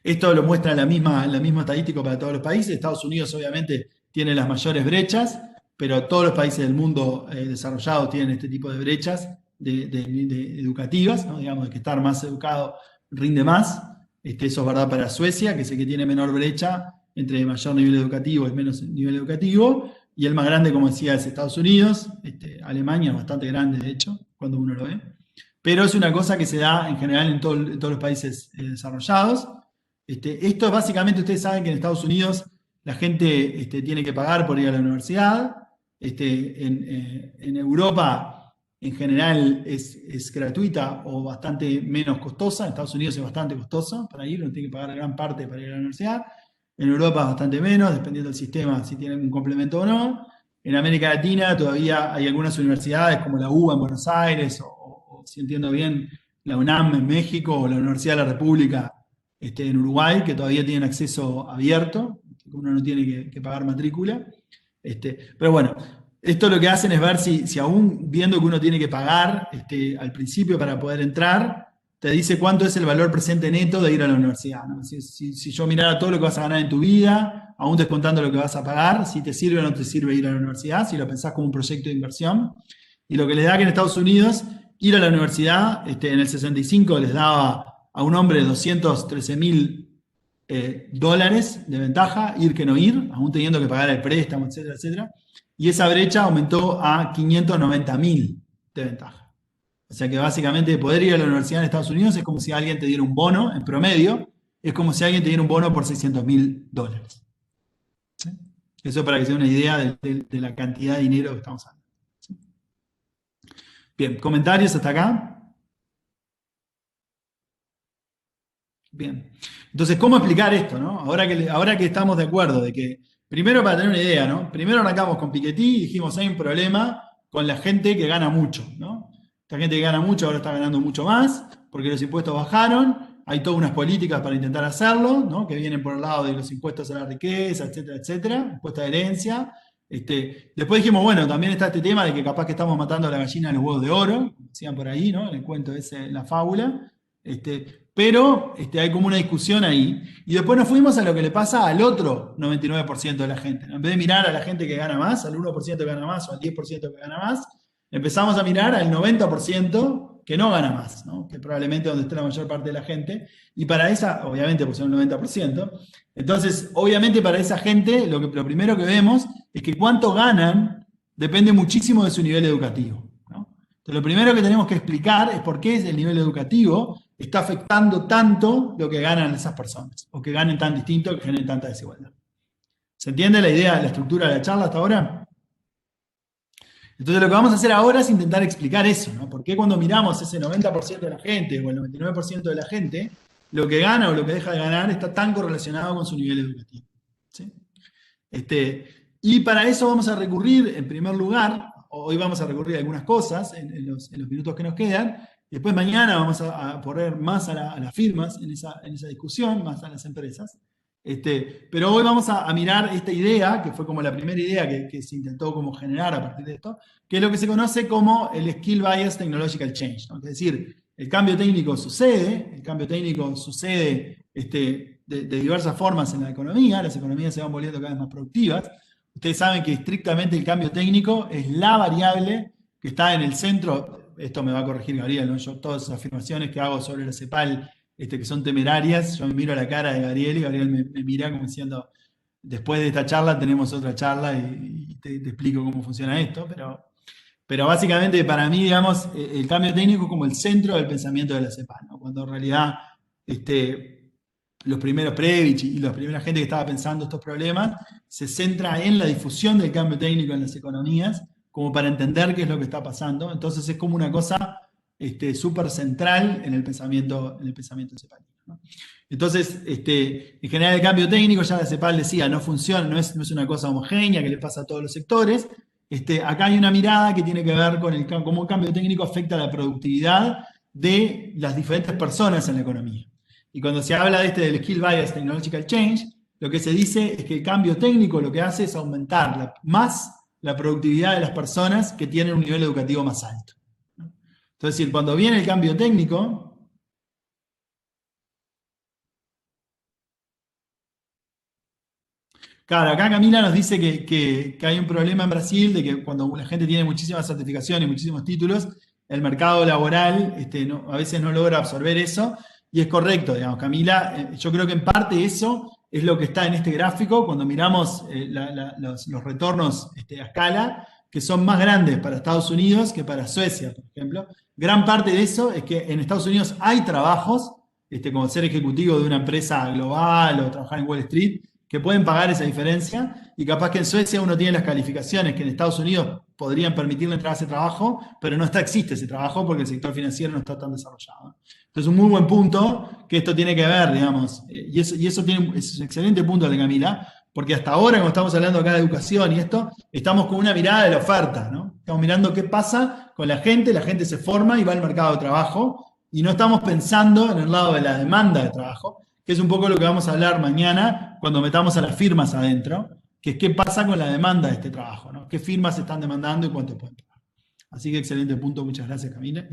Esto lo muestra la misma estadística para todos los países. Estados Unidos obviamente tiene las mayores brechas, pero todos los países del mundo desarrollado tienen este tipo de brechas educativas, ¿no? Digamos, de que estar más educado rinde más. Eso es verdad para Suecia, que es el que tiene menor brecha entre mayor nivel educativo y menos nivel educativo, y el más grande, como decía, es Estados Unidos. Alemania es bastante grande, de hecho, cuando uno lo ve. Pero es una cosa que se da en general en todos los países desarrollados. Esto es básicamente, ustedes saben que en Estados Unidos la gente tiene que pagar por ir a la universidad. En Europa, en general, es gratuita o bastante menos costosa. En Estados Unidos es bastante costosa para ir, uno tiene que pagar gran parte para ir a la universidad. En Europa es bastante menos, dependiendo del sistema, si tienen un complemento o no. En América Latina todavía hay algunas universidades, como la UBA en Buenos Aires, o si entiendo bien, la UNAM en México, o la Universidad de la República en Uruguay, que todavía tienen acceso abierto, uno no tiene que pagar matrícula. Pero bueno, esto lo que hacen es ver si aún viendo que uno tiene que pagar al principio para poder entrar, te dice cuánto es el valor presente neto de ir a la universidad, ¿no? Si yo mirara todo lo que vas a ganar en tu vida, aún descontando lo que vas a pagar, si te sirve o no te sirve ir a la universidad, si lo pensás como un proyecto de inversión. Y lo que les da que en Estados Unidos, ir a la universidad, en el 65 les daba a un hombre $213.000 dólares de ventaja, ir que no ir, aún teniendo que pagar el préstamo, etcétera, etcétera. Y esa brecha aumentó a 590.000 de ventaja. O sea que básicamente poder ir a la universidad en Estados Unidos es como si alguien te diera un bono, en promedio, es como si alguien te diera un bono por $600.000. ¿Sí? Eso para que se dé una idea de la cantidad de dinero que estamos hablando. ¿Sí? Bien, ¿comentarios hasta acá? Bien. Entonces, ¿cómo explicar esto, no? Ahora que estamos de acuerdo de que, primero para tener una idea, ¿no? Primero arrancamos con Piketty y dijimos, hay un problema con la gente que gana mucho, ¿no? Esta gente que gana mucho ahora está ganando mucho más, porque los impuestos bajaron, hay todas unas políticas para intentar hacerlo, ¿no? Que vienen por el lado de los impuestos a la riqueza, etcétera, etcétera, impuestos de herencia. Después dijimos, bueno, también está este tema de que capaz que estamos matando a la gallina de los huevos de oro, como decían por ahí, ¿no? En el cuento ese, la fábula. Pero hay como una discusión ahí. Y después nos fuimos a lo que le pasa al otro 99% de la gente, ¿no? En vez de mirar a la gente que gana más, al 1% que gana más o al 10% que gana más, empezamos a mirar al 90% que no gana más, ¿no? Que probablemente es donde está la mayor parte de la gente. Y para esa, obviamente, pues son el 90%. Entonces, obviamente para esa gente, lo primero que vemos es que cuánto ganan depende muchísimo de su nivel educativo, ¿no? Entonces, lo primero que tenemos que explicar es por qué el nivel educativo está afectando tanto lo que ganan esas personas, o que ganen tan distinto, que generen tanta desigualdad. ¿Se entiende la idea, la estructura de la charla hasta ahora? Entonces lo que vamos a hacer ahora es intentar explicar eso, ¿no? ¿Por qué cuando miramos ese 90% de la gente, o el 99% de la gente, lo que gana o lo que deja de ganar está tan correlacionado con su nivel educativo? ¿Sí? Y para eso vamos a recurrir, en primer lugar, hoy vamos a recurrir a algunas cosas en los minutos que nos quedan. Después mañana vamos a poner más a las firmas en esa discusión, más a las empresas. Pero hoy vamos a mirar esta idea, que fue como la primera idea que se intentó como generar a partir de esto, que es lo que se conoce como el Skill Bias Technological Change, ¿no? Es decir, el cambio técnico sucede de diversas formas en la economía, las economías se van volviendo cada vez más productivas. Ustedes saben que estrictamente el cambio técnico es la variable que está en el centro. Esto me va a corregir Gabriel, ¿no? Yo todas esas afirmaciones que hago sobre la CEPAL, que son temerarias, yo me miro a la cara de Gabriel y Gabriel me mira como diciendo, después de esta charla tenemos otra charla y te explico cómo funciona esto, pero básicamente para mí, digamos, el cambio técnico es como el centro del pensamiento de la CEPAL, ¿no? Cuando en realidad los primeros Previch y la primera gente que estaba pensando estos problemas se centra en la difusión del cambio técnico en las economías, como para entender qué es lo que está pasando. Entonces es como una cosa súper central en el pensamiento cepalino, ¿no? Entonces, en general el cambio técnico, ya la CEPAL decía, no funciona, no es una cosa homogénea que le pasa a todos los sectores. Acá hay una mirada que tiene que ver con cómo el cambio técnico afecta la productividad de las diferentes personas en la economía. Y cuando se habla del Skill Bias Technological Change, lo que se dice es que el cambio técnico lo que hace es aumentar más la productividad de las personas que tienen un nivel educativo más alto. Entonces, cuando viene el cambio técnico, claro, acá Camila nos dice que hay un problema en Brasil de que cuando la gente tiene muchísimas certificaciones, muchísimos títulos, el mercado laboral a veces no logra absorber eso, y es correcto, digamos, Camila, yo creo que en parte eso es lo que está en este gráfico, cuando miramos los retornos a escala, que son más grandes para Estados Unidos que para Suecia, por ejemplo. Gran parte de eso es que en Estados Unidos hay trabajos, como ser ejecutivo de una empresa global o trabajar en Wall Street, que pueden pagar esa diferencia, y capaz que en Suecia uno tiene las calificaciones que en Estados Unidos podrían permitirle entrar a ese trabajo, pero no existe ese trabajo porque el sector financiero no está tan desarrollado. Entonces, un muy buen punto que esto tiene que ver, digamos, y eso es un excelente punto de Camila, porque hasta ahora, como estamos hablando acá de educación y esto, estamos con una mirada de la oferta, ¿no? Estamos mirando qué pasa con la gente se forma y va al mercado de trabajo, y no estamos pensando en el lado de la demanda de trabajo, que es un poco lo que vamos a hablar mañana cuando metamos a las firmas adentro, que es qué pasa con la demanda de este trabajo, ¿no? ¿Qué firmas están demandando y cuánto pueden pagar? Así que excelente punto, muchas gracias Camila.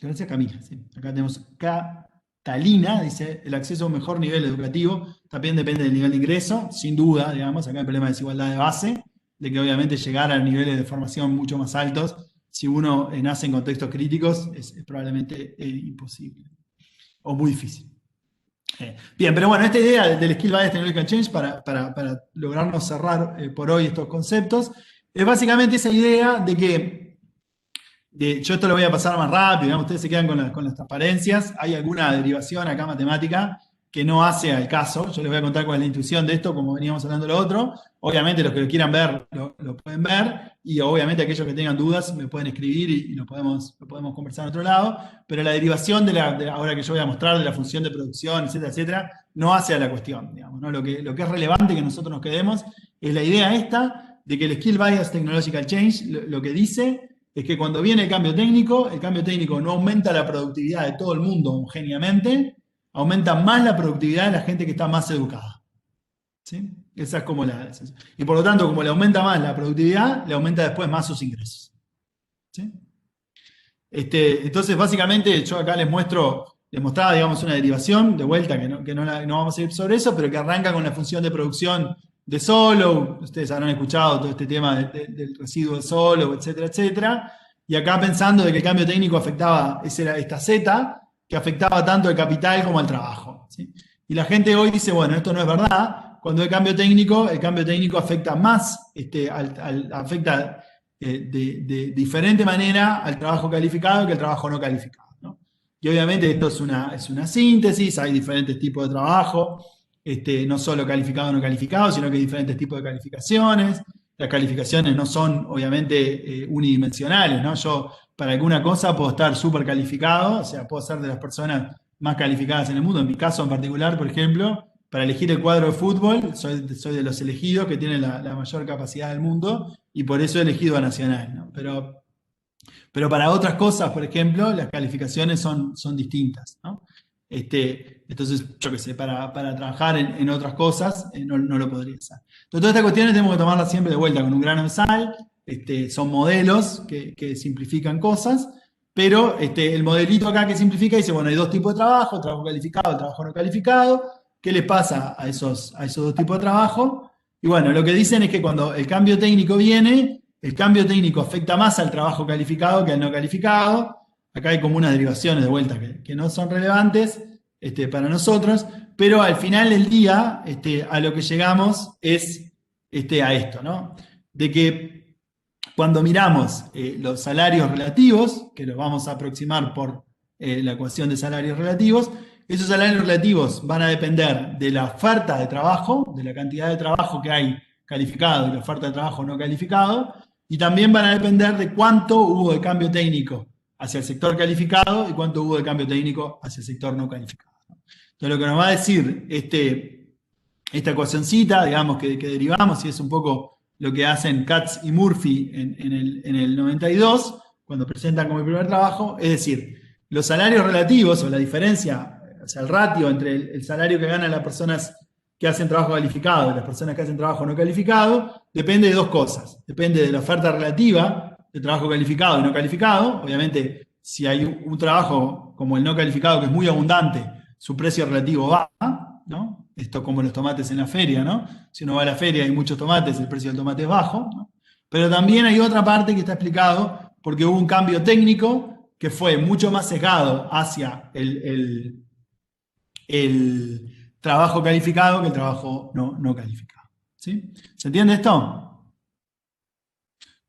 Gracias Camila. Sí. Acá tenemos Catalina, dice, el acceso a un mejor nivel educativo también depende del nivel de ingreso, sin duda, digamos, acá hay problema de desigualdad de base, de que obviamente llegar a niveles de formación mucho más altos, si uno nace en contextos críticos, es probablemente imposible, o muy difícil. Bien, pero bueno, esta idea del Skill Bias Technological Change, para lograrnos cerrar por hoy estos conceptos, es básicamente esa idea de que, yo esto lo voy a pasar más rápido, digamos, ustedes se quedan con las transparencias, hay alguna derivación acá matemática que no hace al caso, yo les voy a contar cuál es la intuición de esto, como veníamos hablando de lo otro, obviamente los que lo quieran ver, lo pueden ver, y obviamente aquellos que tengan dudas me pueden escribir y lo podemos conversar en otro lado, pero la derivación ahora que yo voy a mostrar, de la función de producción, etcétera, etcétera, no hace a la cuestión, digamos, ¿no? Lo que es relevante que nosotros nos quedemos es la idea esta de que el Skill Bias Technological Change lo que dice es que cuando viene el cambio técnico no aumenta la productividad de todo el mundo homogéneamente, aumenta más la productividad de la gente que está más educada. ¿Sí? Esa es como la... Y por lo tanto, como le aumenta más la productividad, le aumenta después más sus ingresos. ¿Sí? Entonces, básicamente, yo acá les mostraba, digamos, una derivación, de vuelta, que no vamos a ir sobre eso, pero que arranca con la función de producción de Solow. Ustedes habrán escuchado todo este tema del residuo de Solow, etcétera, etcétera. Y acá pensando de que el cambio técnico afectaba, esa era esta Z, que afectaba tanto al capital como al trabajo. ¿Sí? Y la gente hoy dice, bueno, esto no es verdad. Cuando el cambio técnico afecta más, afecta de diferente manera al trabajo calificado que al trabajo no calificado, ¿no? Y obviamente esto es una síntesis, hay diferentes tipos de trabajo, no solo calificado o no calificado, sino que hay diferentes tipos de calificaciones. Las calificaciones no son, obviamente, unidimensionales, ¿no? Yo, para alguna cosa, puedo estar súper calificado, o sea, puedo ser de las personas más calificadas en el mundo. En mi caso en particular, por ejemplo, para elegir el cuadro de fútbol, soy de los elegidos que tienen la mayor capacidad del mundo, y por eso he elegido a Nacional, ¿no? Pero para otras cosas, por ejemplo, las calificaciones son distintas, ¿no? Entonces, yo qué sé, para trabajar en otras cosas, no lo podría hacer. Entonces, todas estas cuestiones tenemos que tomarlas siempre de vuelta con un grano de sal. Son modelos que simplifican cosas, pero el modelito acá que simplifica dice, bueno, hay dos tipos de trabajo, trabajo calificado, trabajo no calificado. ¿Qué les pasa a esos dos tipos de trabajo? Y bueno, lo que dicen es que cuando el cambio técnico viene, el cambio técnico afecta más al trabajo calificado que al no calificado. Acá hay como unas derivaciones de vuelta que no son relevantes para nosotros, pero al final del día a lo que llegamos es a esto, ¿no? De que cuando miramos los salarios relativos, que los vamos a aproximar por la ecuación de salarios relativos, esos salarios relativos van a depender de la oferta de trabajo, de la cantidad de trabajo que hay calificado y la oferta de trabajo no calificado, y también van a depender de cuánto hubo de cambio técnico hacia el sector calificado y cuánto hubo de cambio técnico hacia el sector no calificado. Entonces, lo que nos va a decir esta ecuacioncita, digamos, que derivamos, y es un poco lo que hacen Katz y Murphy en el 92, cuando presentan como el primer trabajo, es decir, los salarios relativos, o la diferencia, o sea, el ratio entre el salario que ganan las personas que hacen trabajo calificado y las personas que hacen trabajo no calificado, depende de dos cosas. Depende de la oferta relativa de trabajo calificado y no calificado. Obviamente, si hay un trabajo como el no calificado que es muy abundante, su precio relativo baja, ¿no? Esto como los tomates en la feria, ¿no? Si uno va a la feria y hay muchos tomates, el precio del tomate es bajo, ¿no? Pero también hay otra parte que está explicado porque hubo un cambio técnico que fue mucho más sesgado hacia el trabajo calificado que el trabajo no calificado. ¿Sí? ¿Se entiende esto?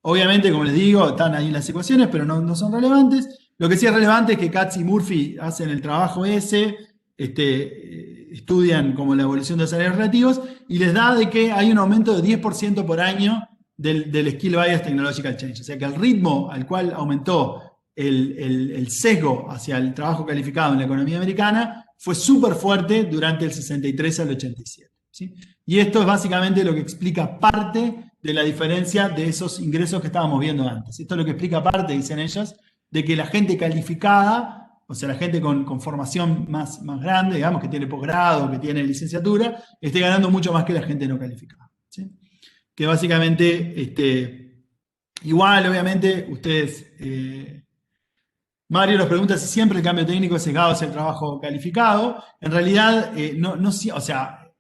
Obviamente, como les digo, están ahí las ecuaciones, pero no son relevantes. Lo que sí es relevante es que Katz y Murphy hacen el trabajo ese, estudian como la evolución de los salarios relativos, y les da de que hay un aumento de 10% por año del Skill Bias Technological Change. O sea que el ritmo al cual aumentó el sesgo hacia el trabajo calificado en la economía americana fue súper fuerte durante el 63 al 87. ¿Sí? Y esto es básicamente lo que explica parte de la diferencia de esos ingresos que estábamos viendo antes. Esto es lo que explica parte, dicen ellos, de que la gente calificada, o sea, la gente con formación más grande, digamos, que tiene posgrado, que tiene licenciatura, esté ganando mucho más que la gente no calificada. ¿Sí? Que básicamente, igual, obviamente, ustedes... Mario nos pregunta si siempre el cambio técnico es sesgado hacia el trabajo calificado. En realidad, o sea,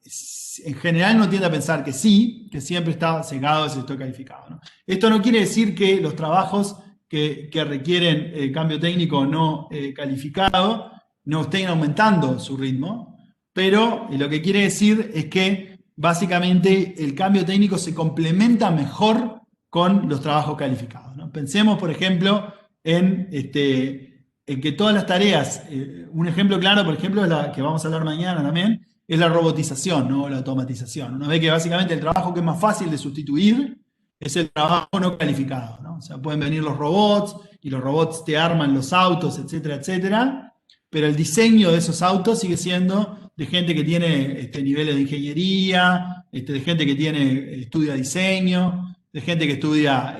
en general no tiende a pensar que sí, que siempre está sesgado hacia el sector calificado, ¿no? Esto no quiere decir que los trabajos que requieren cambio técnico no calificado no estén aumentando su ritmo, pero lo que quiere decir es que básicamente el cambio técnico se complementa mejor con los trabajos calificados, ¿no? Pensemos, por ejemplo, en que todas las tareas, un ejemplo claro, por ejemplo, es la que vamos a hablar mañana también, es la robotización, ¿no? La automatización. Uno ve que básicamente el trabajo que es más fácil de sustituir es el trabajo no calificado, ¿no? O sea, pueden venir los robots y los robots te arman los autos, etcétera, etcétera, pero el diseño de esos autos sigue siendo de gente que tiene niveles de ingeniería, de gente que estudia diseño, de gente que estudia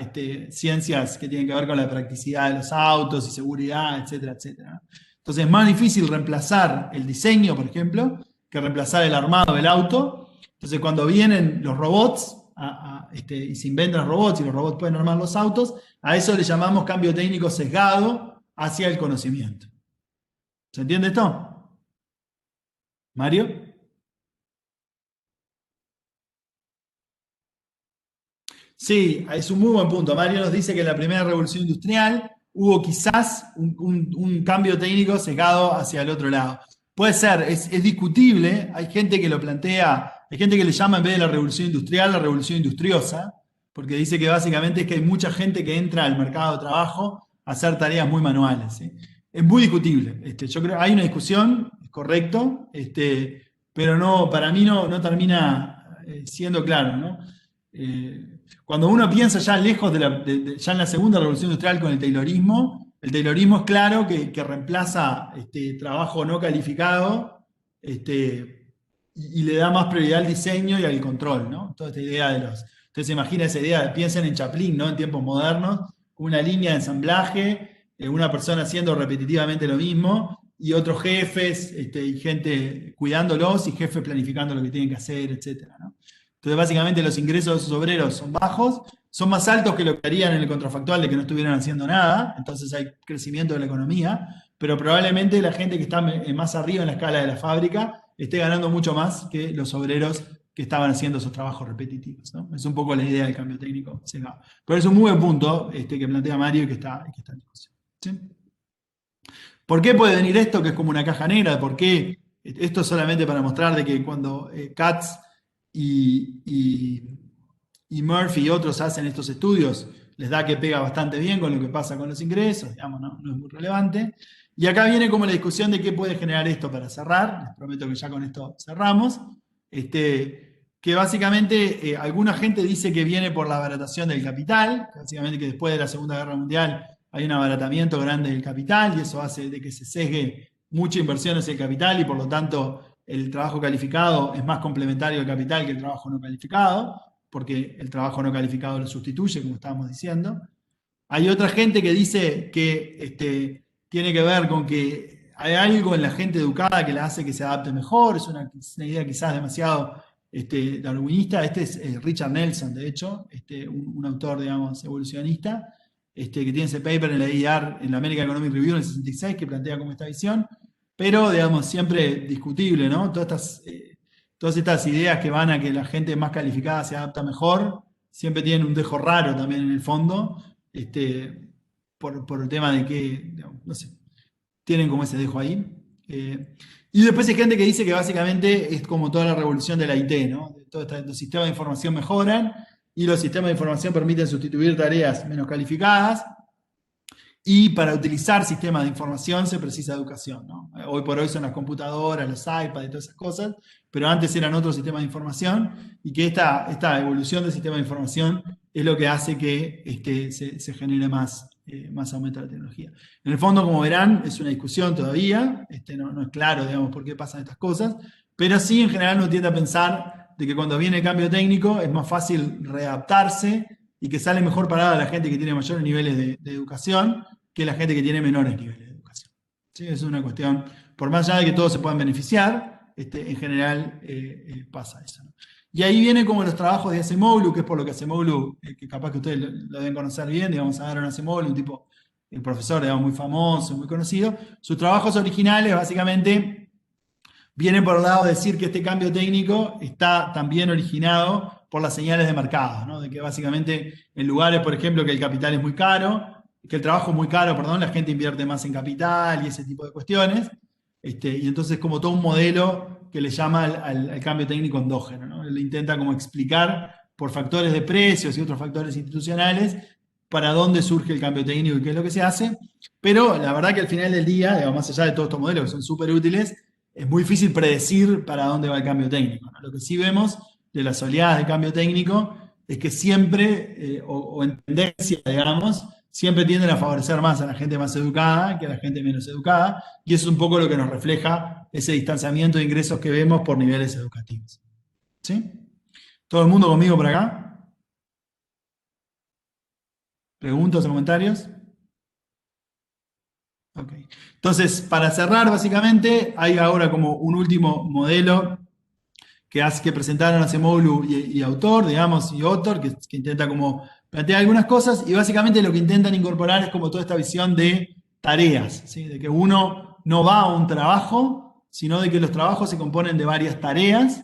ciencias que tienen que ver con la practicidad de los autos y seguridad, etcétera, etcétera. Entonces es más difícil reemplazar el diseño, por ejemplo, que reemplazar el armado del auto. Entonces cuando vienen los robots y se inventan los robots y los robots pueden armar los autos, a eso le llamamos cambio técnico sesgado hacia el conocimiento. ¿Se entiende esto? ¿Mario? Sí, es un muy buen punto. Mario nos dice que en la primera revolución industrial hubo quizás un cambio técnico sesgado hacia el otro lado. Puede ser, es discutible, hay gente que lo plantea, hay gente que le llama en vez de la revolución industrial, la revolución industriosa, porque dice que básicamente es que hay mucha gente que entra al mercado de trabajo a hacer tareas muy manuales, ¿sí? Es muy discutible. Yo creo que hay una discusión, es correcto, pero no, para mí no termina siendo claro, ¿no? Cuando uno piensa ya lejos ya en la segunda revolución industrial con el Taylorismo es claro que reemplaza trabajo no calificado y le da más prioridad al diseño y al control, ¿no? Toda esta idea de Entonces imagina esa idea, piensen en Chaplin, ¿no? En tiempos modernos, una línea de ensamblaje, una persona haciendo repetitivamente lo mismo y otros jefes y gente cuidándolos y jefes planificando lo que tienen que hacer, etcétera, ¿no? Entonces, básicamente, los ingresos de esos obreros son bajos, son más altos que lo que harían en el contrafactual de que no estuvieran haciendo nada, entonces hay crecimiento de la economía, pero probablemente la gente que está más arriba en la escala de la fábrica esté ganando mucho más que los obreros que estaban haciendo esos trabajos repetitivos, ¿no? Es un poco la idea del cambio técnico. Pero es un muy buen punto que plantea Mario y que está en discusión, ¿sí? ¿Por qué puede venir esto, que es como una caja negra? ¿Por qué? Esto es solamente para mostrar de que cuando Katz y Murphy y otros hacen estos estudios, les da que pega bastante bien con lo que pasa con los ingresos, digamos, no es muy relevante. Y acá viene como la discusión de qué puede generar esto para cerrar. Les prometo que ya con esto cerramos. Que básicamente alguna gente dice que viene por la abaratación del capital, básicamente que después de la Segunda Guerra Mundial hay un abaratamiento grande del capital y eso hace de que se sesgue mucha inversión hacia el capital y por lo tanto el trabajo calificado es más complementario al capital que el trabajo no calificado, porque el trabajo no calificado lo sustituye, como estábamos diciendo. Hay otra gente que dice que tiene que ver con que hay algo en la gente educada que la hace que se adapte mejor, es una idea quizás demasiado darwinista. Es Richard Nelson, de hecho, un autor, digamos, evolucionista, que tiene ese paper en la EIR, en la American Economic Review en el 66, que plantea como esta visión, pero, digamos, siempre discutible, ¿no? Todas estas ideas que van a que la gente más calificada se adapta mejor, siempre tienen un dejo raro también en el fondo, por el tema de que, digamos, no sé, tienen como ese dejo ahí. Y después hay gente que dice que básicamente es como toda la revolución de la IT, ¿no? Los sistemas de información mejoran y los sistemas de información permiten sustituir tareas menos calificadas. Y para utilizar sistemas de información se precisa educación, ¿no? Hoy por hoy son las computadoras, los iPads y todas esas cosas, pero antes eran otros sistemas de información y que esta evolución del sistema de información es lo que hace que se genere más aumento de la tecnología. En el fondo, como verán, es una discusión todavía, no es claro, digamos, por qué pasan estas cosas, pero sí en general uno tiende a pensar de que cuando viene el cambio técnico es más fácil readaptarse y que sale mejor parada la gente que tiene mayores niveles de educación que la gente que tiene menores niveles de educación. ¿Sí? Es una cuestión, por más allá de que todos se puedan beneficiar, en general pasa eso, ¿no? Y ahí viene como los trabajos de Acemoglu, que es por lo que Acemoglu, que capaz que ustedes lo deben conocer bien, digamos, Aaron Acemoglu, un tipo, el profesor, digamos, muy famoso, muy conocido. Sus trabajos originales básicamente vienen por el lado de decir que este cambio técnico está también originado por las señales de mercado, ¿no? De que básicamente en lugares, por ejemplo, que el capital es muy caro, que el trabajo es muy caro, perdón, la gente invierte más en capital y ese tipo de cuestiones. y entonces como todo un modelo que le llama al cambio técnico endógeno, ¿no? Él intenta como explicar por factores de precios y otros factores institucionales para dónde surge el cambio técnico y qué es lo que se hace, pero la verdad que al final del día, digamos, más allá de todos estos modelos que son súper útiles, es muy difícil predecir para dónde va el cambio técnico, ¿no? Lo que sí vemos de las oleadas de cambio técnico es que siempre, o en tendencia, digamos, siempre tienden a favorecer más a la gente más educada que a la gente menos educada, y eso es un poco lo que nos refleja ese distanciamiento de ingresos que vemos por niveles educativos. ¿Sí? ¿Todo el mundo conmigo por acá? ¿Preguntas o comentarios? Ok. Entonces, para cerrar, básicamente, hay ahora como un último modelo que presentaron Acemoglu y autor, digamos, y autor, que intenta como plantear algunas cosas, y básicamente lo que intentan incorporar es como toda esta visión de tareas, ¿sí? De que uno no va a un trabajo, sino de que los trabajos se componen de varias tareas,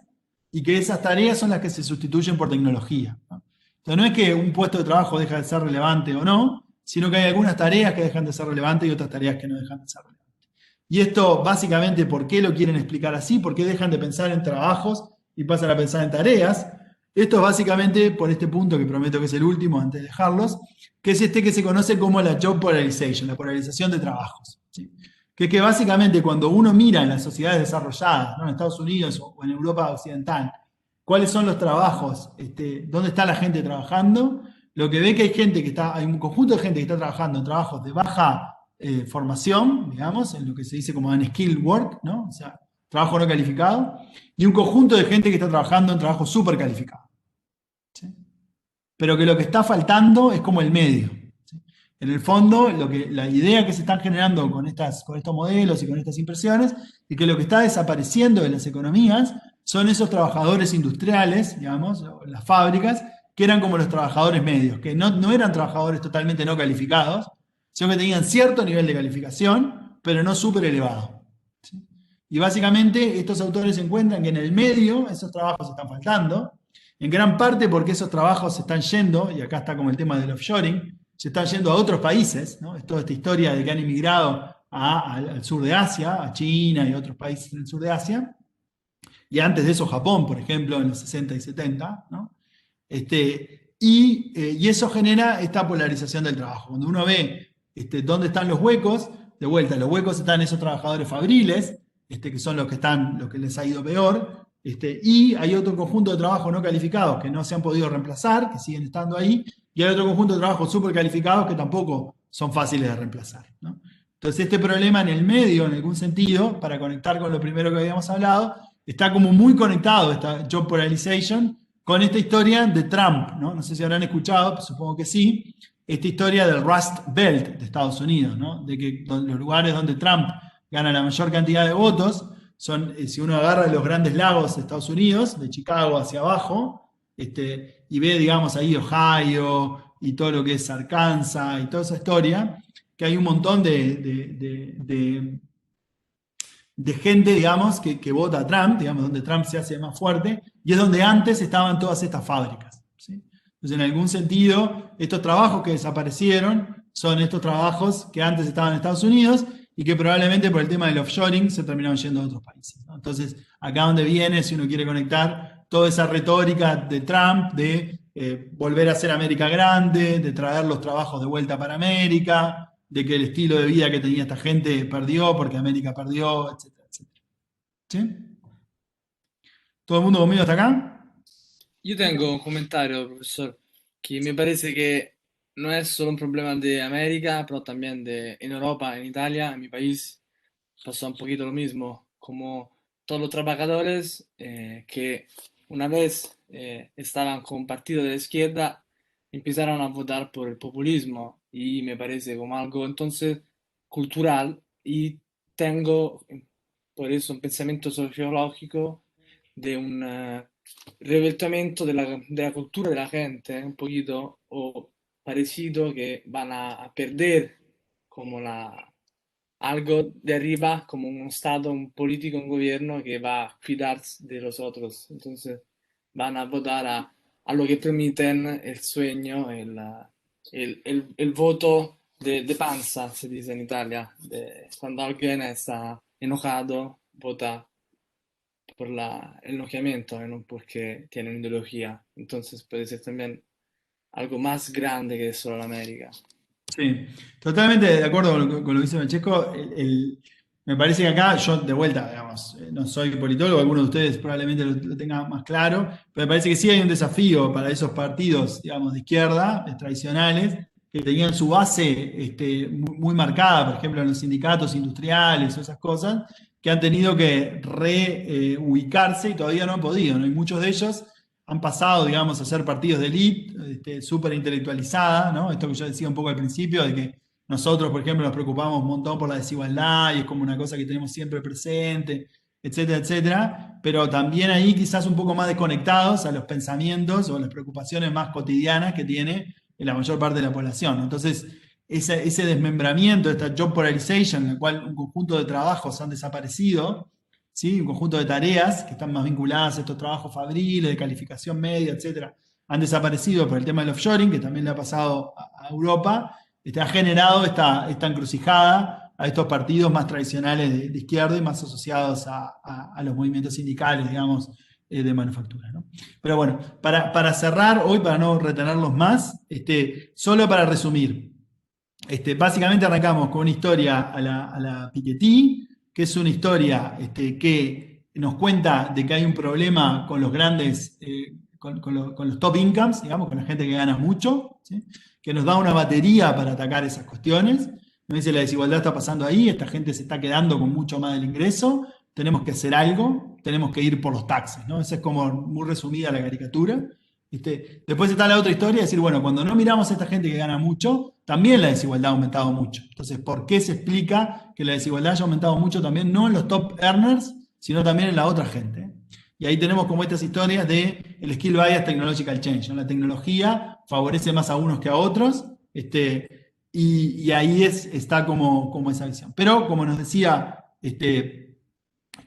y que esas tareas son las que se sustituyen por tecnología, ¿no? Entonces no es que un puesto de trabajo deja de ser relevante o no, sino que hay algunas tareas que dejan de ser relevantes y otras tareas que no dejan de ser relevantes. Y esto básicamente, ¿por qué lo quieren explicar así? ¿Por qué dejan de pensar en trabajos y pasan a pensar en tareas? Esto es básicamente por este punto que prometo que es el último antes de dejarlos, que es este que se conoce como la job polarization, la polarización de trabajos, ¿sí? Que es que básicamente cuando uno mira en las sociedades desarrolladas, ¿no? En Estados Unidos o en Europa occidental, cuáles son los trabajos, dónde está la gente trabajando, lo que ve que hay un conjunto de gente que está trabajando en trabajos de baja formación, digamos, en lo que se dice como unskilled work, ¿no? O sea, trabajo no calificado, y un conjunto de gente que está trabajando en trabajo súper calificado, ¿sí? Pero que lo que está faltando es como el medio, ¿sí? En el fondo, la idea que se están generando con estos modelos y con estas impresiones, es que lo que está desapareciendo de las economías son esos trabajadores industriales, digamos, las fábricas, que eran como los trabajadores medios, que no eran trabajadores totalmente no calificados, sino que tenían cierto nivel de calificación, pero no súper elevado, ¿sí? Y básicamente estos autores encuentran que en el medio esos trabajos están faltando, en gran parte porque esos trabajos se están yendo, y acá está como el tema del offshoring, se están yendo a otros países, ¿no? Es toda esta historia de que han emigrado al sur de Asia, a China y a otros países en el sur de Asia, y antes de eso Japón, por ejemplo, en los 60 y 70, ¿no? Y eso genera esta polarización del trabajo. Cuando uno ve dónde están los huecos, de vuelta, los huecos están esos trabajadores fabriles, que son los que les ha ido peor, y hay otro conjunto de trabajos no calificados que no se han podido reemplazar, que siguen estando ahí, y hay otro conjunto de trabajos súper calificados que tampoco son fáciles de reemplazar, ¿no? Entonces este problema en el medio, en algún sentido, para conectar con lo primero que habíamos hablado, está como muy conectado, esta job polarization, con esta historia de Trump, ¿no? No sé si habrán escuchado, pero supongo que sí, esta historia del Rust Belt de Estados Unidos, ¿no? De que los lugares donde Trump gana la mayor cantidad de votos son, si uno agarra los grandes lagos de Estados Unidos, de Chicago hacia abajo, y ve, digamos, ahí Ohio y todo lo que es Arkansas y toda esa historia, que hay un montón de gente, digamos, que vota a Trump, digamos, donde Trump se hace más fuerte, y es donde antes estaban todas estas fábricas, ¿sí? Entonces, en algún sentido, estos trabajos que desaparecieron son estos trabajos que antes estaban en Estados Unidos y que probablemente por el tema del offshoring se terminaron yendo a otros países, ¿no? Entonces, acá donde viene, si uno quiere conectar toda esa retórica de Trump de volver a ser América grande, de traer los trabajos de vuelta para América, de que el estilo de vida que tenía esta gente perdió porque América perdió, etcétera, etcétera. ¿Sí? ¿Todo el mundo conmigo hasta acá? Yo tengo un comentario, profesor, que me parece que no es solo un problema de América, pero también en Europa, en Italia, en mi país, pasó un poquito lo mismo, como todos los trabajadores que una vez estaban con partido de la izquierda, empezaron a votar por el populismo y me parece como algo entonces cultural y tengo por eso un pensamiento sociológico de un revoltamiento de la cultura de la gente, un poquito o parecido que van a perder como algo de arriba, como un Estado, un político, un gobierno que va a cuidarse de los otros. Entonces van a votar a lo que permiten el sueño, el voto de panza, se dice en Italia, cuando alguien está enojado vota por el enojamiento, no porque tiene una ideología. Entonces puede ser también algo más grande que solo la América. Sí, totalmente de acuerdo con lo que dice Francesco. Me parece que acá, yo de vuelta, digamos, no soy politólogo, algunos de ustedes probablemente lo tengan más claro, pero me parece que sí hay un desafío para esos partidos, digamos, de izquierda, tradicionales, que tenían su base muy marcada, por ejemplo, en los sindicatos industriales o esas cosas, que han tenido que reubicarse y todavía no han podido, ¿no? Y muchos de ellos han pasado, digamos, a ser partidos de élite, súper intelectualizada, ¿no? Esto que yo decía un poco al principio, de que nosotros, por ejemplo, nos preocupamos un montón por la desigualdad y es como una cosa que tenemos siempre presente, etcétera, etcétera, pero también ahí quizás un poco más desconectados a los pensamientos o las preocupaciones más cotidianas que tiene la mayor parte de la población, ¿no? Entonces, ese desmembramiento, esta job polarization, en la cual un conjunto de trabajos han desaparecido, ¿sí? Un conjunto de tareas que están más vinculadas a estos trabajos fabriles, de calificación media, etcétera, han desaparecido por el tema del offshoring, que también le ha pasado a Europa, ha generado esta encrucijada a estos partidos más tradicionales de izquierda y más asociados a los movimientos sindicales, digamos, de manufactura, ¿no? Pero bueno, para cerrar hoy, para no retenerlos más, solo para resumir, básicamente arrancamos con una historia a la Piketty, que es una historia que nos cuenta de que hay un problema con los grandes, con los top incomes, digamos, con la gente que gana mucho, ¿sí? Que nos da una batería para atacar esas cuestiones. Nos dice la desigualdad está pasando ahí, esta gente se está quedando con mucho más del ingreso, tenemos que hacer algo, tenemos que ir por los taxes, ¿no? Esa es como muy resumida la caricatura. Después está la otra historia, decir, bueno, cuando no miramos a esta gente que gana mucho, también la desigualdad ha aumentado mucho. Entonces, ¿por qué se explica que la desigualdad haya aumentado mucho también, no en los top earners, sino también en la otra gente? Y ahí tenemos como estas historias de el skill bias technological change, ¿no? La tecnología favorece más a unos que a otros, y ahí está como esa visión. Pero, como nos decía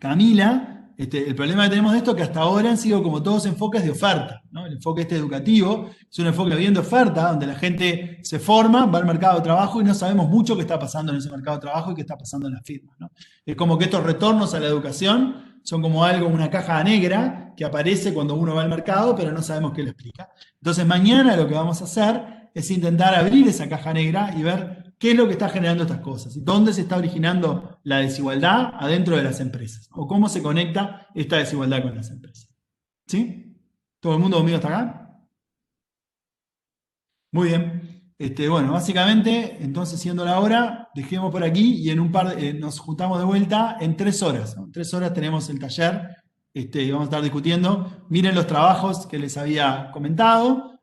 Camila, el problema que tenemos de esto es que hasta ahora han sido como todos enfoques de oferta, ¿no? El enfoque educativo es un enfoque bien de oferta, donde la gente se forma, va al mercado de trabajo y no sabemos mucho qué está pasando en ese mercado de trabajo y qué está pasando en las firmas, ¿no? Es como que estos retornos a la educación son como una caja negra que aparece cuando uno va al mercado, pero no sabemos qué lo explica. Entonces mañana lo que vamos a hacer es intentar abrir esa caja negra y ver qué es lo que está generando estas cosas, dónde se está originando la desigualdad adentro de las empresas, o cómo se conecta esta desigualdad con las empresas. ¿Sí? ¿Todo el mundo conmigo hasta acá? Muy bien. Bueno, básicamente, entonces siendo la hora, dejemos por aquí y en nos juntamos de vuelta en 3 horas, ¿no? En 3 horas tenemos el taller y vamos a estar discutiendo. Miren los trabajos que les había comentado.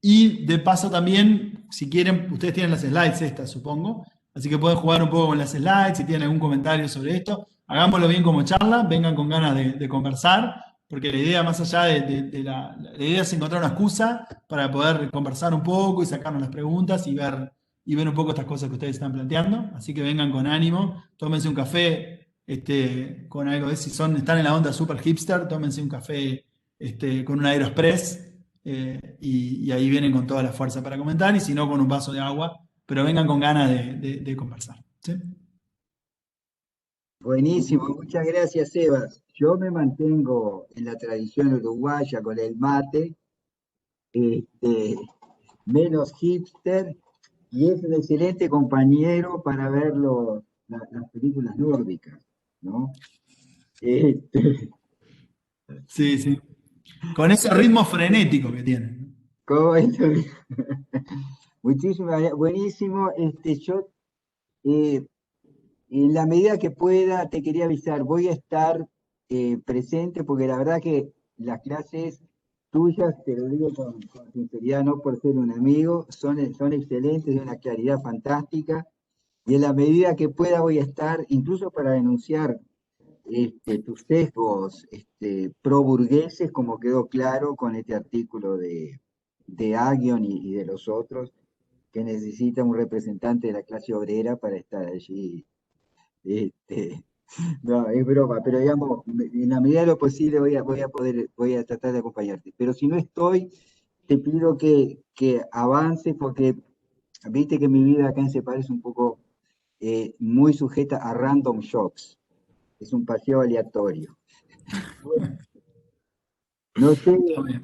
Y de paso también, si quieren, ustedes tienen las slides estas, supongo, así que pueden jugar un poco con las slides, si tienen algún comentario sobre esto, hagámoslo bien como charla, vengan con ganas de conversar, porque la idea más allá la idea es encontrar una excusa para poder conversar un poco y sacarnos las preguntas y ver un poco estas cosas que ustedes están planteando, así que vengan con ánimo, tómense un café con algo, si están en la onda super hipster, tómense un café con un Aeroexpress, y ahí vienen con toda la fuerza para comentar, y si no, con un vaso de agua, pero vengan con ganas de conversar. ¿Sí? Buenísimo, muchas gracias, Sebas. Yo me mantengo en la tradición uruguaya con el mate, menos hipster, y es un excelente compañero para ver las películas nórdicas, ¿no? Sí, sí. Con ese ritmo frenético que tienen. ¿Cómo es? Muchísimas, buenísimo. Yo, en la medida que pueda, te quería avisar, voy a estar presente porque la verdad que las clases tuyas, te lo digo con sinceridad, no por ser un amigo, son excelentes, de una claridad fantástica, y en la medida que pueda voy a estar, incluso para denunciar tus sesgos pro-burgueses, como quedó claro con este artículo de Agion y de los otros, que necesita un representante de la clase obrera para estar allí. No, es broma, pero digamos, en la medida de lo posible voy a tratar de acompañarte. Pero si no estoy, te pido que avance, porque viste que mi vida acá en Cepal es un poco muy sujeta a random shocks. Es un paseo aleatorio. Bueno, no sé, Está bien.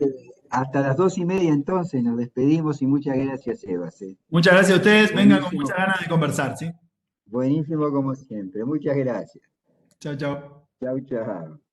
hasta las 2:30 entonces nos despedimos y muchas gracias, Sebas. Muchas gracias a ustedes. Vengan con Buenísimo. muchas ganas de conversar, ¿sí? Buenísimo como siempre. Muchas gracias. Chao, chao. Chau, chau.